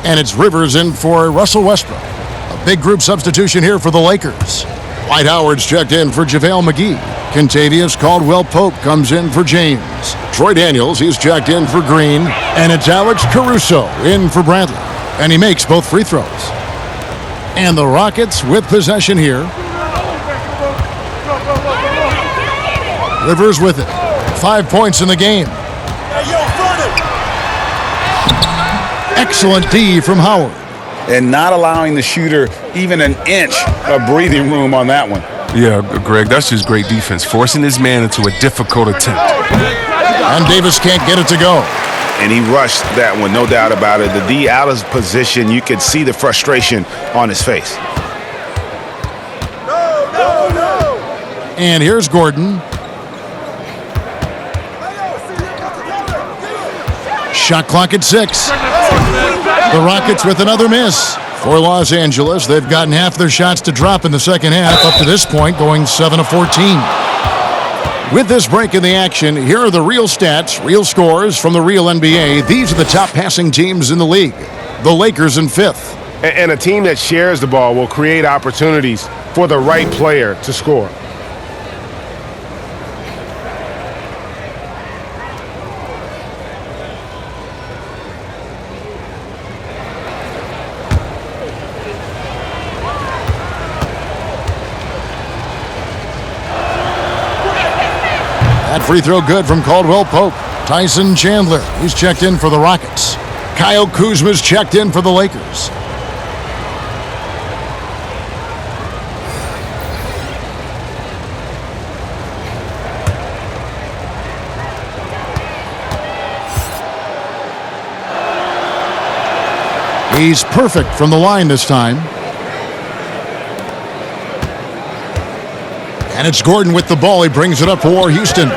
And it's Rivers in for Russell Westbrook. A big group substitution here for the Lakers. Dwight Howard's checked in for JaVale McGee. Kentavious Caldwell-Pope comes in for James. Troy Daniels, he's checked in for Green. And it's Alex Caruso in for Bradley. And he makes both free throws. And the Rockets with possession here. Rivers with it. 5 points in the game. Excellent D from Howard. And not allowing the shooter even an inch of breathing room on that one. Yeah, Greg, that's just great defense, forcing his man into a difficult attempt. And Davis can't get it to go. And he rushed that one, no doubt about it. The D out of position, you could see the frustration on his face. And here's Gordon. Shot clock at 6. The Rockets with another miss. For Los Angeles, they've gotten half their shots to drop in the second half, up to this point going 7 of 14. With this break in the action, here are the real stats, real scores from the real NBA. These are the top passing teams in the league. The Lakers in 5th. And a team that shares the ball will create opportunities for the right player to score. That free throw good from Caldwell-Pope. Tyson Chandler, he's checked in for the Rockets. Kyle Kuzma's checked in for the Lakers. He's perfect from the line this time. And it's Gordon with the ball. He brings it up for Houston.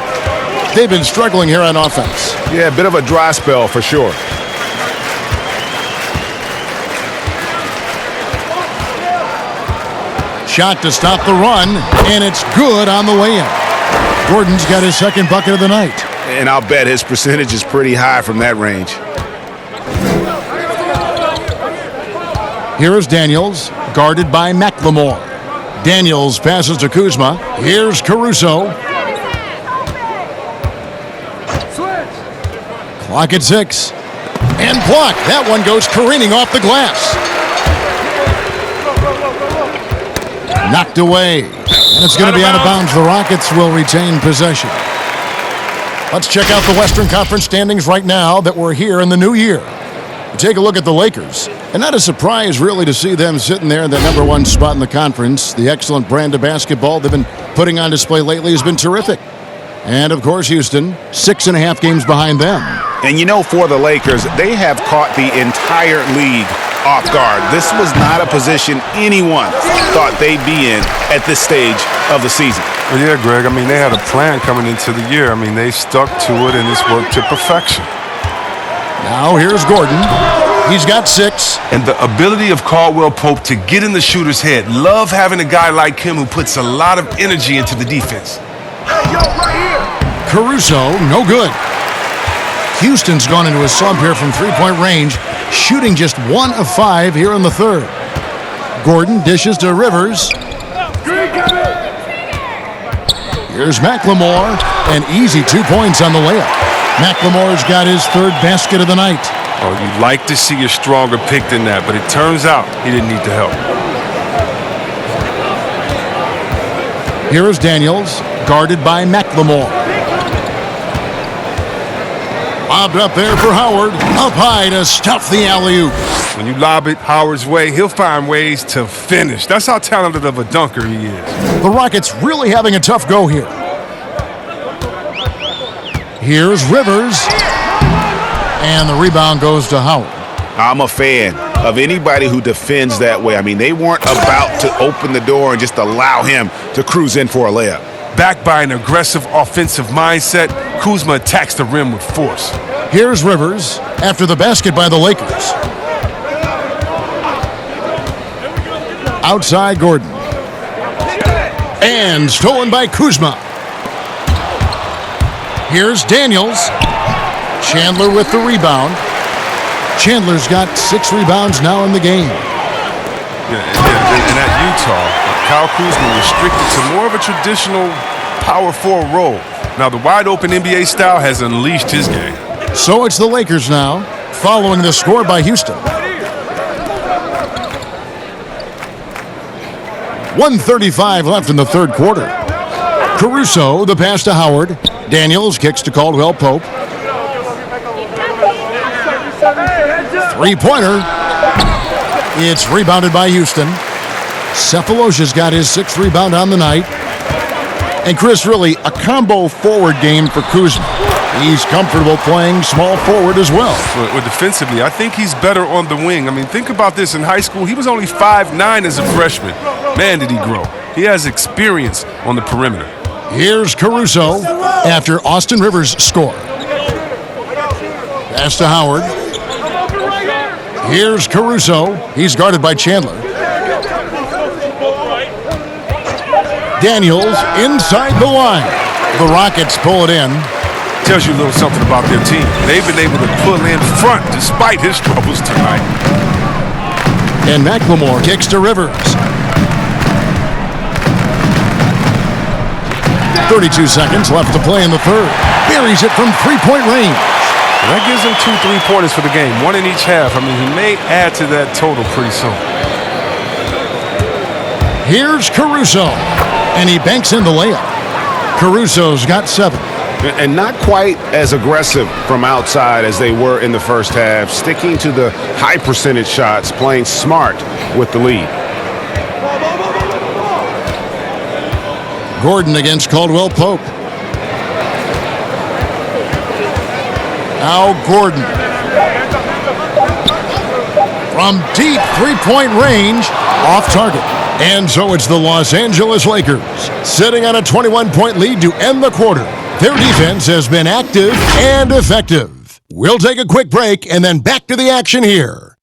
They've been struggling here on offense. Yeah, a bit of a dry spell for sure. Shot to stop the run, and it's good on the way in. Gordon's got his second bucket of the night. And I'll bet his percentage is pretty high from that range. Here is Daniels, guarded by McLemore. Daniels passes to Kuzma. Here's Caruso. Clock at 6. And blocked. That one goes careening off the glass. Knocked away. And it's going to be out of bounds. The Rockets will retain possession. Let's check out the Western Conference standings right now that we're here in the new year. Take a look at the Lakers. And not a surprise, really, to see them sitting there in the number 1 spot in the conference. The excellent brand of basketball they've been putting on display lately has been terrific. And, of course, Houston, 6.5 games behind them. And, you know, for the Lakers, they have caught the entire league off guard. This was not a position anyone thought they'd be in at this stage of the season. Well, yeah, Greg, I mean, they had a plan coming into the year. I mean, they stuck to it, and it's worked to perfection. Now here's Gordon. He's got 6. And the ability of Caldwell Pope to get in the shooter's head. Love having a guy like him who puts a lot of energy into the defense. Caruso, no good. Houston's gone into a slump here from three-point range, shooting just 1 of 5 here in the third. Gordon dishes to Rivers. Here's McLemore, an easy 2 points on the layup. McLemore's got his 3rd basket of the night. Oh, you'd like to see a stronger pick than that, but it turns out he didn't need the help. Here is Daniels, guarded by McLemore. Lobbed up there for Howard. Up high to stuff the alley-oop. When you lob it Howard's way, he'll find ways to finish. That's how talented of a dunker he is. The Rockets really having a tough go here. Here's Rivers. And the rebound goes to Howard. I'm a fan of anybody who defends that way. I mean, they weren't about to open the door and just allow him to cruise in for a layup. Backed by an aggressive offensive mindset, Kuzma attacks the rim with force. Here's Rivers after the basket by the Lakers. Outside Gordon. And stolen by Kuzma. Here's Daniels. Chandler with the rebound. Chandler's got 6 rebounds now in the game. And at Utah, Kyle Kuzma restricted to more of a traditional power forward role. Now the wide open NBA style has unleashed his game. So it's the Lakers now, following the score by Houston. 1:35 left in the third quarter. Caruso, the pass to Howard. Daniels kicks to Caldwell Pope. Three-pointer. It's rebounded by Houston. Cephalosha's got his 6th rebound on the night. And Chris, really a combo forward game for Kuzma. He's comfortable playing small forward as well. Well, defensively, I think he's better on the wing. I mean, think about this. In high school, he was only 5'9" as a freshman. Man, did he grow. He has experience on the perimeter. Here's Caruso after Austin Rivers score. Pass to Howard. Here's Caruso. He's guarded by Chandler. Daniels inside the line. The Rockets pull it in. Tells you a little something about their team. They've been able to pull in front despite his troubles tonight. And McLemore kicks to Rivers. 32 seconds left to play in the third. Buries it from three-point range. And that gives him 2 3-pointers for the game, 1 in each half. I mean, he may add to that total pretty soon. Here's Caruso, and he banks in the layup. Caruso's got 7. And not quite as aggressive from outside as they were in the first half, sticking to the high percentage shots, playing smart with the lead. Gordon against Caldwell Pope. Now Gordon. From deep three-point range, off target. And so it's the Los Angeles Lakers, sitting on a 21-point lead to end the quarter. Their defense has been active and effective. We'll take a quick break and then back to the action here.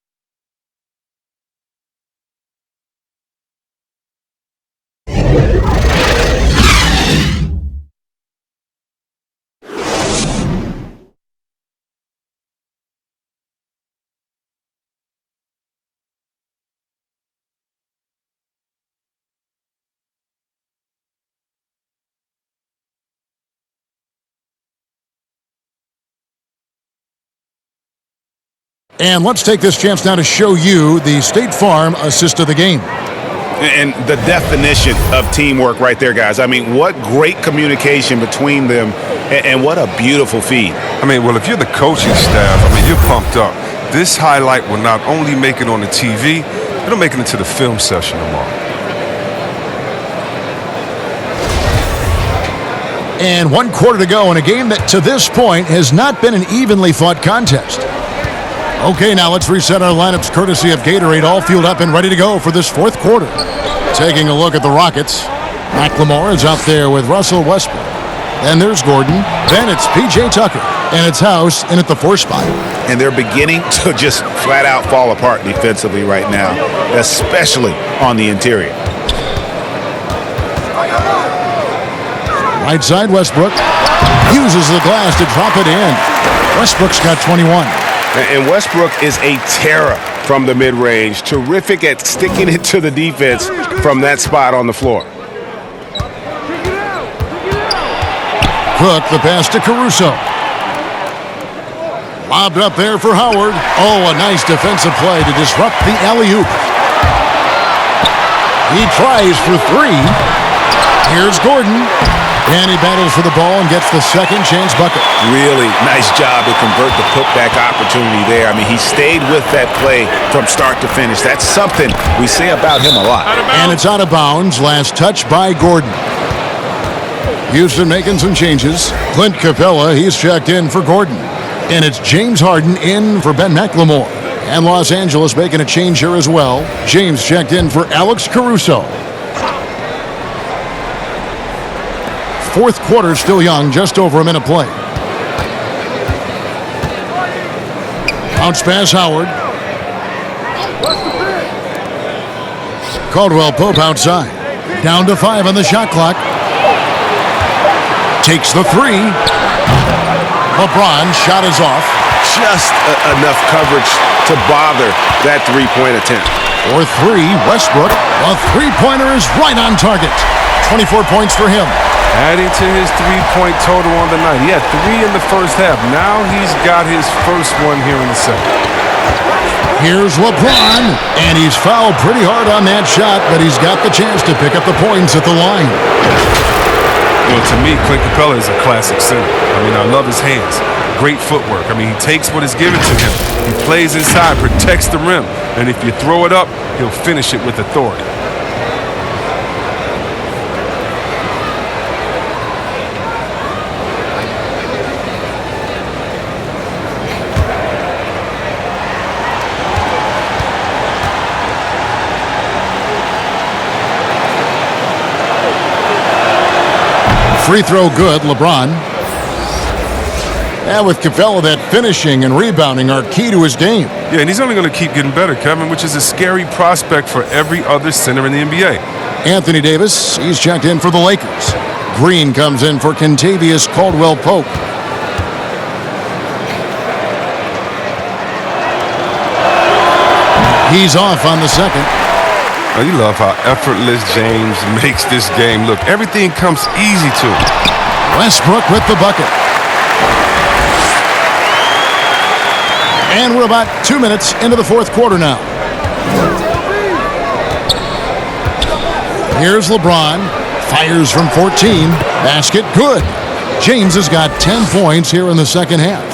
And let's take this chance now to show you the State Farm assist of the game. And the definition of teamwork right there, guys. I mean, what great communication between them, and what a beautiful feed. I mean, well, if you're the coaching staff, I mean, you're pumped up. This highlight will not only make it on the TV, it'll make it into the film session tomorrow. And 1 quarter to go in a game that to this point has not been an evenly fought contest. Okay, now let's reset our lineups courtesy of Gatorade, all fueled up and ready to go for this 4th quarter. Taking a look at the Rockets. McLemore is out there with Russell Westbrook. Then there's Gordon. Then it's P.J. Tucker. And it's House in at the 4 spot. And they're beginning to just flat out fall apart defensively right now, especially on the interior. Right side, Westbrook uses the glass to drop it in. Westbrook's got 21. And Westbrook is a terror from the mid-range. Terrific at sticking it to the defense from that spot on the floor. Cook, the pass to Caruso. Lobbed up there for Howard. Oh, a nice defensive play to disrupt the alley-oop. He tries for 3. Here's Gordon. And he battles for the ball and gets the second chance bucket. Really nice job to convert the putback opportunity there. I mean, he stayed with that play from start to finish. That's something we say about him a lot. And it's out of bounds. Last touch by Gordon. Houston making some changes. Clint Capella, he's checked in for Gordon. And it's James Harden in for Ben McLemore. And Los Angeles making a change here as well. James checked in for Alex Caruso. 4th quarter still young, just over a minute play. Bounce pass Howard. Caldwell Pope outside. Down to 5 on the shot clock. Takes the 3. LeBron shot is off. Just enough coverage to bother that three-point attempt. For 3, Westbrook. A three-pointer is right on target. 24 points for him. Adding to his 3-point total on the night. He had 3 in the first half. Now he's got his first one here in the second. Here's LeBron, and he's fouled pretty hard on that shot, but he's got the chance to pick up the points at the line. You know, to me, Clint Capella is a classic center. I mean, I love his hands. Great footwork. I mean, he takes what is given to him. He plays inside, protects the rim, and if you throw it up, he'll finish it with authority. Free throw good, LeBron. And with Capella, that finishing and rebounding are key to his game. Yeah, and he's only going to keep getting better, Kevin, which is a scary prospect for every other center in the NBA. Anthony Davis, he's checked in for the Lakers. Green comes in for Kentavious Caldwell-Pope. He's off on the second. Oh, you love how effortless James makes this game look. Everything comes easy to him. Westbrook with the bucket. And we're about 2 minutes into the 4th quarter now. Here's LeBron. Fires from 14. Basket good. James has got 10 points here in the second half.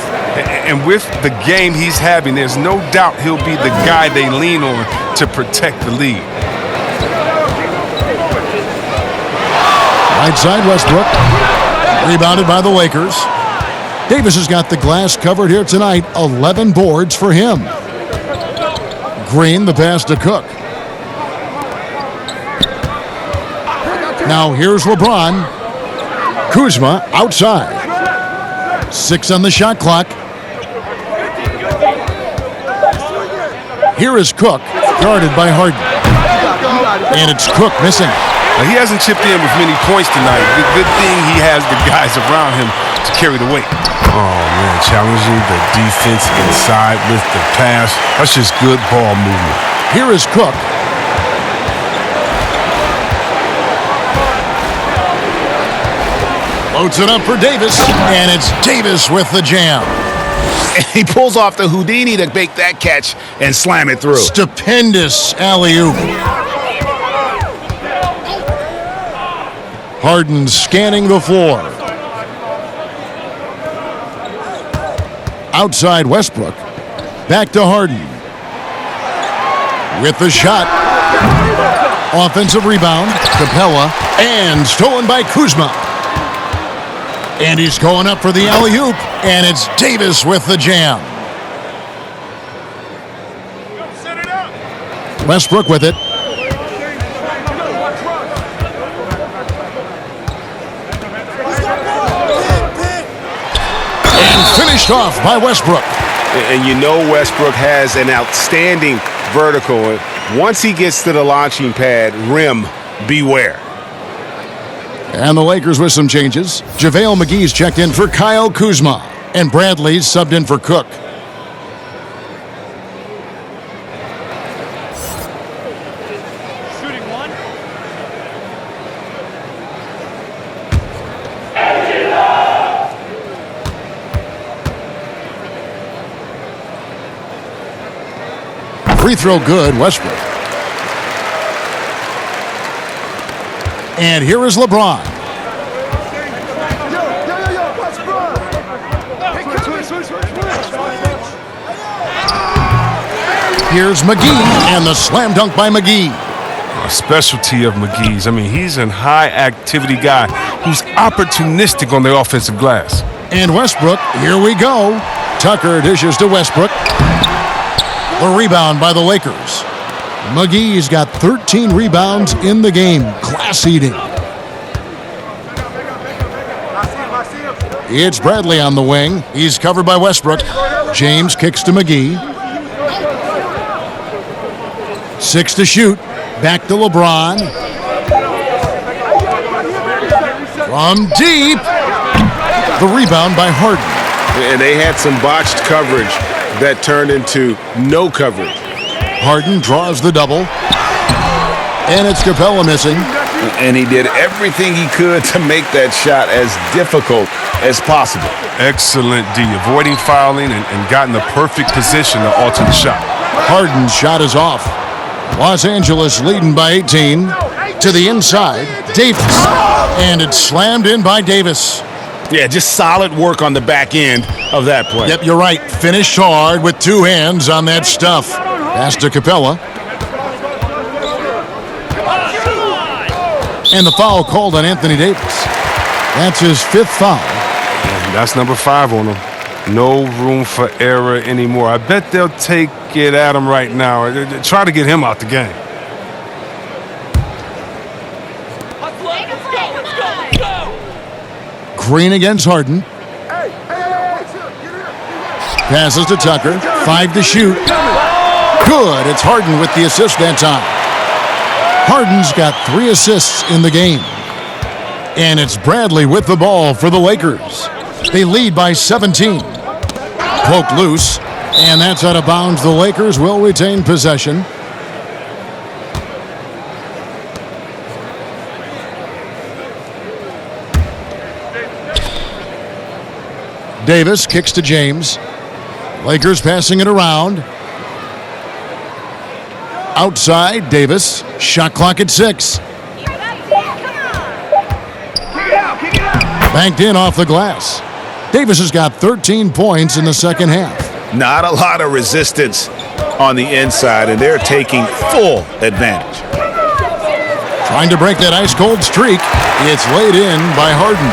And with the game he's having, there's no doubt he'll be the guy they lean on to protect the lead. Right side, Westbrook. Rebounded by the Lakers. Davis has got the glass covered here tonight. 11 boards for him. Green, the pass to Cook. Now here's LeBron. Kuzma outside. 6 on the shot clock. Here is Cook, guarded by Harden. And it's Cook missing. He hasn't chipped in with many points tonight. Good thing he has the guys around him to carry the weight. Oh, man, challenging the defense inside with the pass. That's just good ball movement. Here is Cook. Loads it up for Davis, and it's Davis with the jam. And he pulls off the Houdini to make that catch and slam it through. Stupendous alley-oop. Harden scanning the floor. Outside Westbrook. Back to Harden. With the shot. Offensive rebound. Capella. And stolen by Kuzma. And he's going up for the alley-oop. And it's Davis with the jam. Westbrook with it. And finished off by Westbrook. And you know Westbrook has an outstanding vertical. Once he gets to the launching pad, rim, beware. And the Lakers with some changes. JaVale McGee's checked in for Kyle Kuzma. And Bradley's subbed in for Cook. Free throw good, Westbrook. And here is LeBron. Here's McGee, and the slam dunk by McGee. A specialty of McGee's. I mean, he's a high-activity guy who's opportunistic on the offensive glass. And Westbrook, here we go. Tucker dishes to Westbrook. The rebound by the Lakers. McGee's got 13 rebounds in the game. Class eating. It's Bradley on the wing. He's covered by Westbrook. James kicks to McGee. 6 to shoot. Back to LeBron. From deep. The rebound by Harden. And they had some botched coverage that turned into no coverage. Harden draws the double. And it's Capella missing. And he did everything he could to make that shot as difficult as possible. Excellent D, avoiding fouling and got in the perfect position to alter the shot. Harden's shot is off. Los Angeles leading by 18. To the inside, Davis. And it's slammed in by Davis. Yeah, just solid work on the back end of that play. Yep, you're right. Finished hard with 2 hands on that stuff. Pass to Capella. And the foul called on Anthony Davis. That's his 5th foul. That's number 5 on him. No room for error anymore. I bet they'll take it at him right now. Try to get him out the game. Green against Harden. Passes to Tucker. 5 to shoot. Good. It's Harden with the assist that time. Harden's got 3 assists in the game. And it's Bradley with the ball for the Lakers. They lead by 17. Poked loose. And that's out of bounds. The Lakers will retain possession. Davis kicks to James. Lakers passing it around. Outside, Davis. Shot clock at 6. Banked in off the glass. Davis has got 13 points in the second half. Not a lot of resistance on the inside, and they're taking full advantage. Trying to break that ice-cold streak. It's laid in by Harden.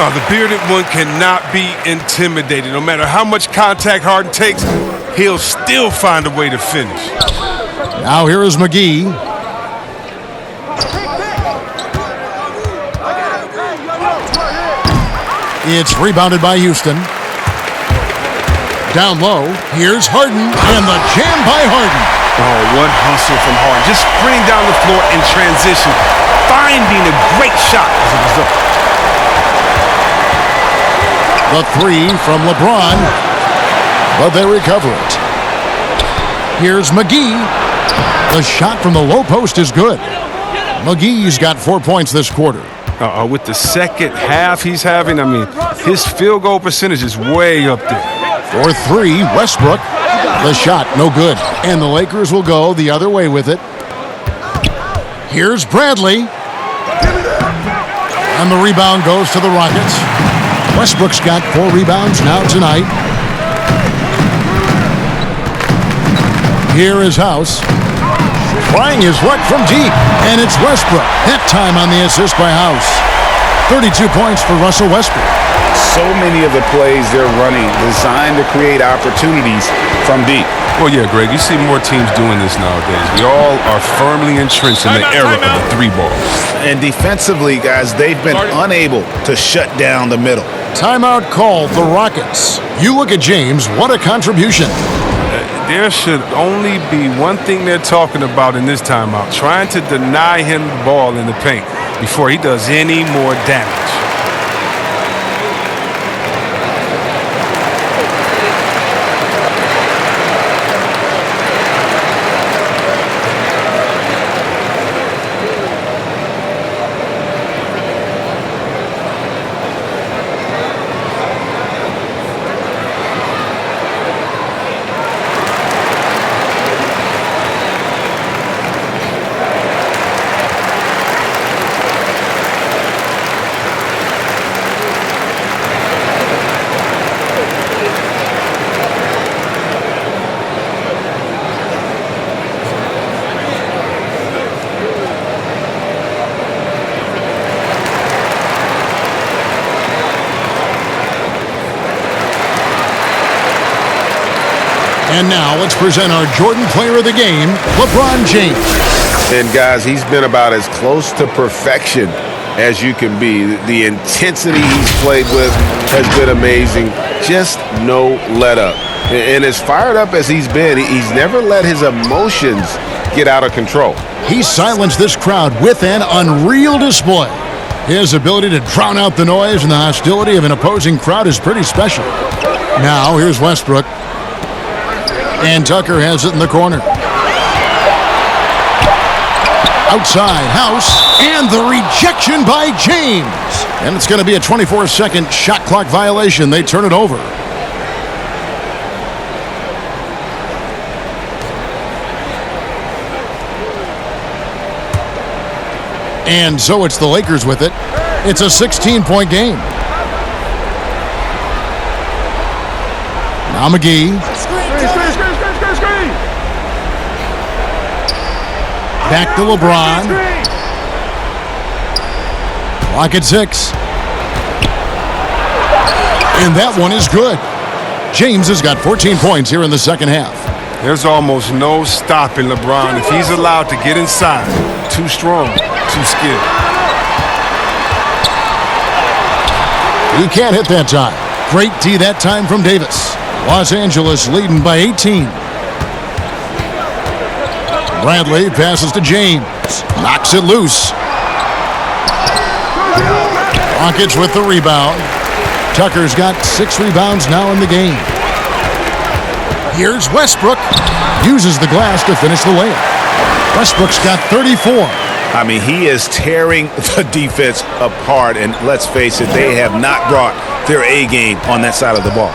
Oh, the bearded one cannot be intimidated. No matter how much contact Harden takes, he'll still find a way to finish. Now here is McGee. It's rebounded by Houston. Down low, here's Harden, and the jam by Harden. Oh, what hustle from Harden. Just sprinting down the floor in transition, finding a great shot as a result. The 3 from LeBron, but they recover it. Here's McGee. The shot from the low post is good. McGee's got 4 points this quarter. With the second half he's having, I mean, his field goal percentage is way up there. For three, Westbrook. The shot, no good. And the Lakers will go the other way with it. Here's Bradley. And the rebound goes to the Rockets. Westbrook's got 4 rebounds now tonight. Here is House. Trying his luck from deep. And it's Westbrook. That time on the assist by House. 32 points for Russell Westbrook. So many of the plays they're running designed to create opportunities from deep. Well, yeah, Greg, you see more teams doing this nowadays. We all are firmly entrenched in the era of the 3-ball. And defensively, guys, they've been unable to shut down the middle. Timeout called the Rockets. You look at James, what a contribution. There should only be one thing they're talking about in this timeout, trying to deny him the ball in the paint before he does any more damage. And now let's present our Jordan Player of the Game, LeBron James. And guys, he's been about as close to perfection as you can be. The intensity he's played with has been amazing. Just no let up. And as fired up as he's been, he's never let his emotions get out of control. He silenced this crowd with an unreal display. His ability to drown out the noise and the hostility of an opposing crowd is pretty special. Now, here's Westbrook. And Tucker has it in the corner. Outside, House, and the rejection by James. And it's going to be a 24-second shot clock violation. They turn it over. And so it's the Lakers with it. It's a 16-point game. Now McGee. Back to LeBron. Clock at 6. And that one is good. James has got 14 points here in the second half. There's almost no stopping LeBron if he's allowed to get inside. Too strong, too skilled. He can't hit that time. Great D that time from Davis. Los Angeles leading by 18. Bradley passes to James. Knocks it loose. Rockets with the rebound. Tucker's got 6 rebounds now in the game. Here's Westbrook. Uses the glass to finish the layup. Westbrook's got 34. I mean, he is tearing the defense apart. And let's face it, they have not brought their A game on that side of the ball.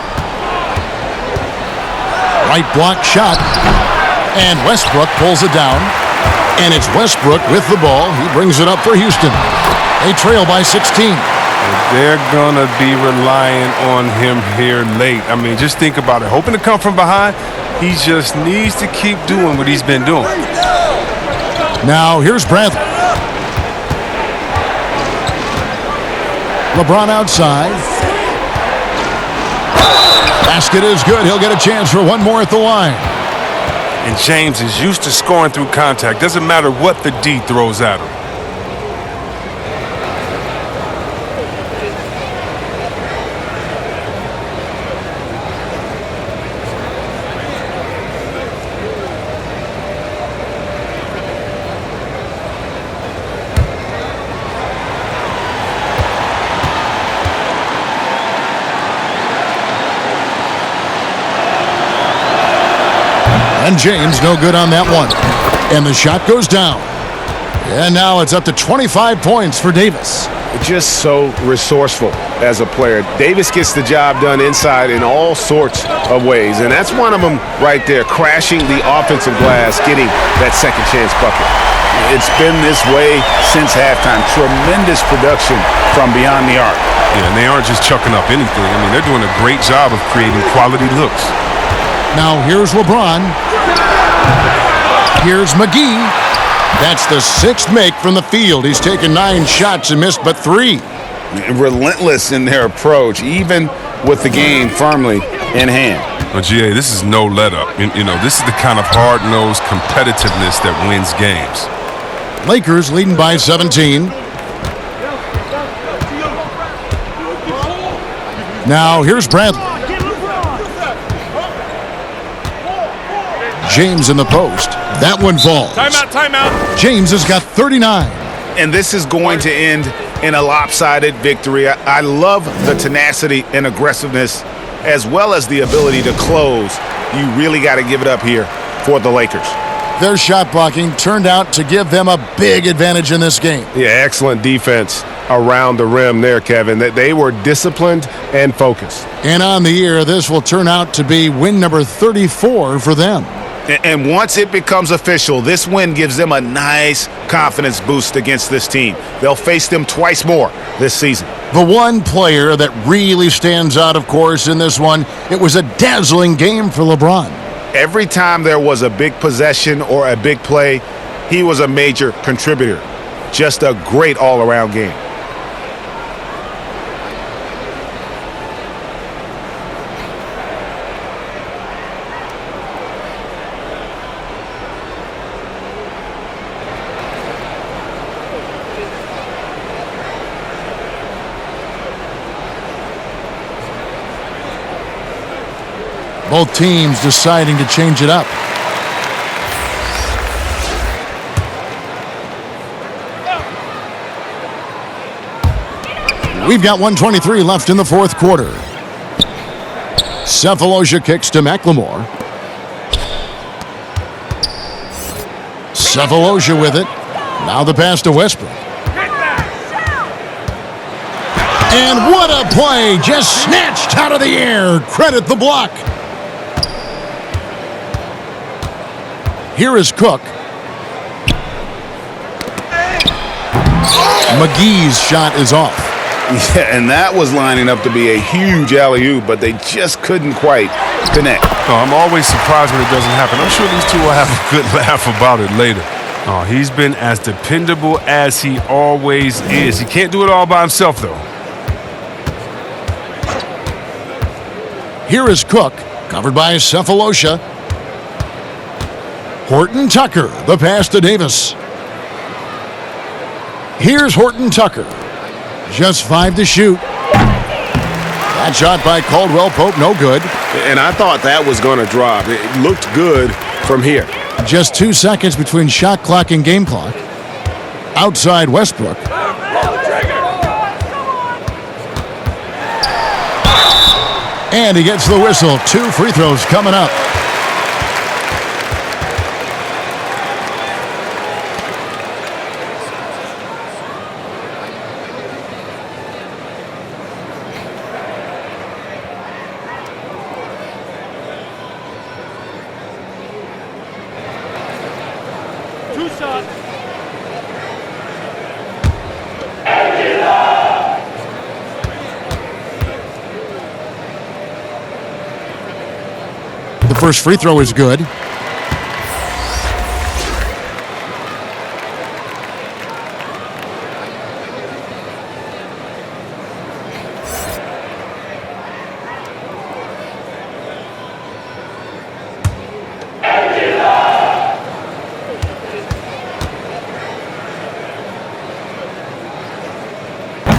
Right block shot. And Westbrook pulls it down. And it's Westbrook with the ball. He brings it up for Houston. They trail by 16. They're going to be relying on him here late. I mean, just think about it. Hoping to come from behind, he just needs to keep doing what he's been doing. Now, here's Bradley. LeBron outside. Basket is good. He'll get a chance for one more at the line. And James is used to scoring through contact. Doesn't matter what the D throws at him. And James no good on that one. And the shot goes down. And now it's up to 25 points for Davis. just so resourceful as a player. Davis gets the job done inside in all sorts of ways, and that's one of them right there, crashing the offensive glass, getting that second chance bucket. It's been this way since halftime. Tremendous production from beyond the arc. Yeah, and they aren't just chucking up anything. I mean, they're doing a great job of creating quality looks. Now here's LeBron. Here's McGee. That's the 6th make from the field. He's taken 9 shots and missed but 3. Relentless in their approach, even with the game firmly in hand. Well, GA, this is no let-up. You know, this is the kind of hard-nosed competitiveness that wins games. Lakers leading by 17. Now here's Bradley. James in the post. That one falls. Timeout. James has got 39. And this is going to end in a lopsided victory. I love the tenacity and aggressiveness as well as the ability to close. You really got to give it up here for the Lakers. Their shot blocking turned out to give them a big advantage in this game. Yeah, excellent defense around the rim there, Kevin. They were disciplined and focused. And on the year, this will turn out to be win number 34 for them. And once it becomes official, this win gives them a nice confidence boost against this team. They'll face them twice more this season. The one player that really stands out, of course, in this one, it was a dazzling game for LeBron. Every time there was a big possession or a big play, he was a major contributor. Just a great all-around game. Both teams deciding to change it up. We've got 1:23 left in the 4th quarter. Sefolosha kicks to McLemore. Sefolosha with it. Now the pass to Westbrook. And what a play! Just snatched out of the air. Credit the block. Here is Cook. McGee's shot is off. Yeah, and that was lining up to be a huge alley-oop, but they just couldn't quite connect. Oh, I'm always surprised when it doesn't happen. I'm sure these two will have a good laugh about it later. Oh, he's been as dependable as he always is. He can't do it all by himself, though. Here is Cook, covered by Sefolosha. Horton Tucker, the pass to Davis. Here's Horton Tucker. Just 5 to shoot. That shot by Caldwell Pope, no good. And I thought that was going to drop. It looked good from here. Just 2 seconds between shot clock and game clock. Outside Westbrook. And he gets the whistle. 2 free throws coming up. The first free throw is good.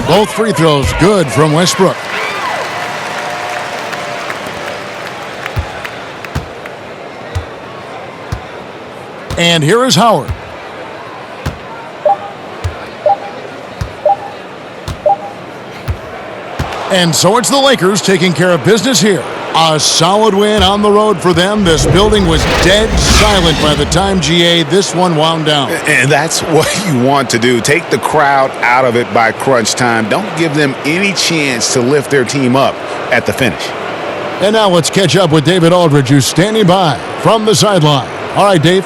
Both free throws good from Westbrook. And here is Howard. And so it's the Lakers taking care of business here A solid win on the road for them. This building was dead silent by the time, GA, this one wound down. And that's what you want to do. Take the crowd out of it by crunch time. Don't give them any chance to lift their team up at the finish. And now let's catch up with David Aldridge, who's standing by from the sideline. All right, Dave.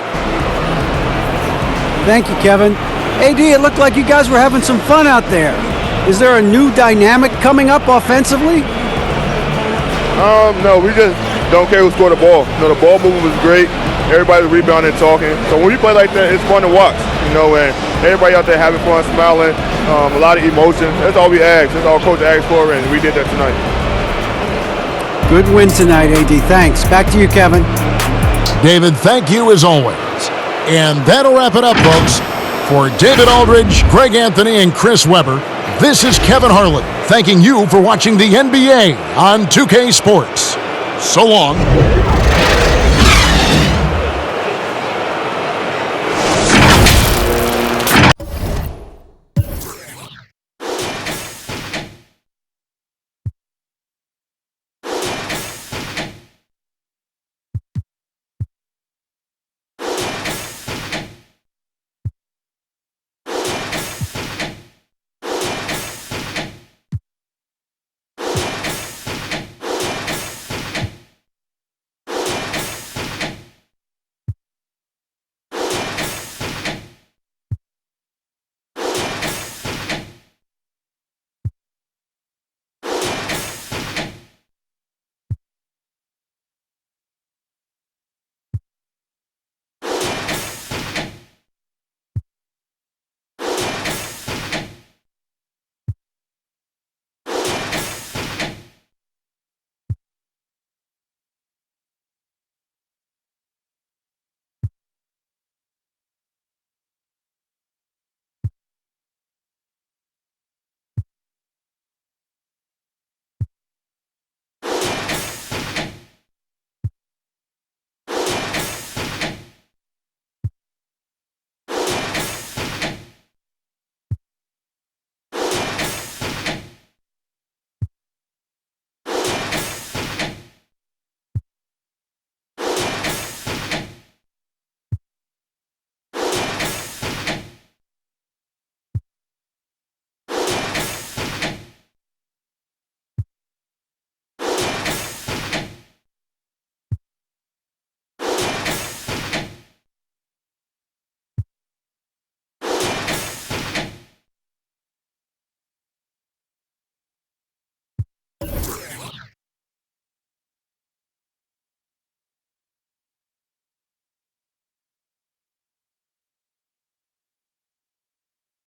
Thank you, Kevin. AD, it looked like you guys were having some fun out there. Is there a new dynamic coming up offensively? No, we just don't care who scored the ball. The ball movement was great. Everybody's rebounding and talking. So when we play like that, it's fun to watch, and everybody out there having fun, smiling, a lot of emotion. That's all we ask. That's all Coach asked for, and we did that tonight. Good win tonight, AD. Thanks. Back to you, Kevin. David, thank you as always. And that'll wrap it up, folks. For David Aldridge, Greg Anthony, and Chris Webber, this is Kevin Harlan thanking you for watching the NBA on 2K Sports. So long.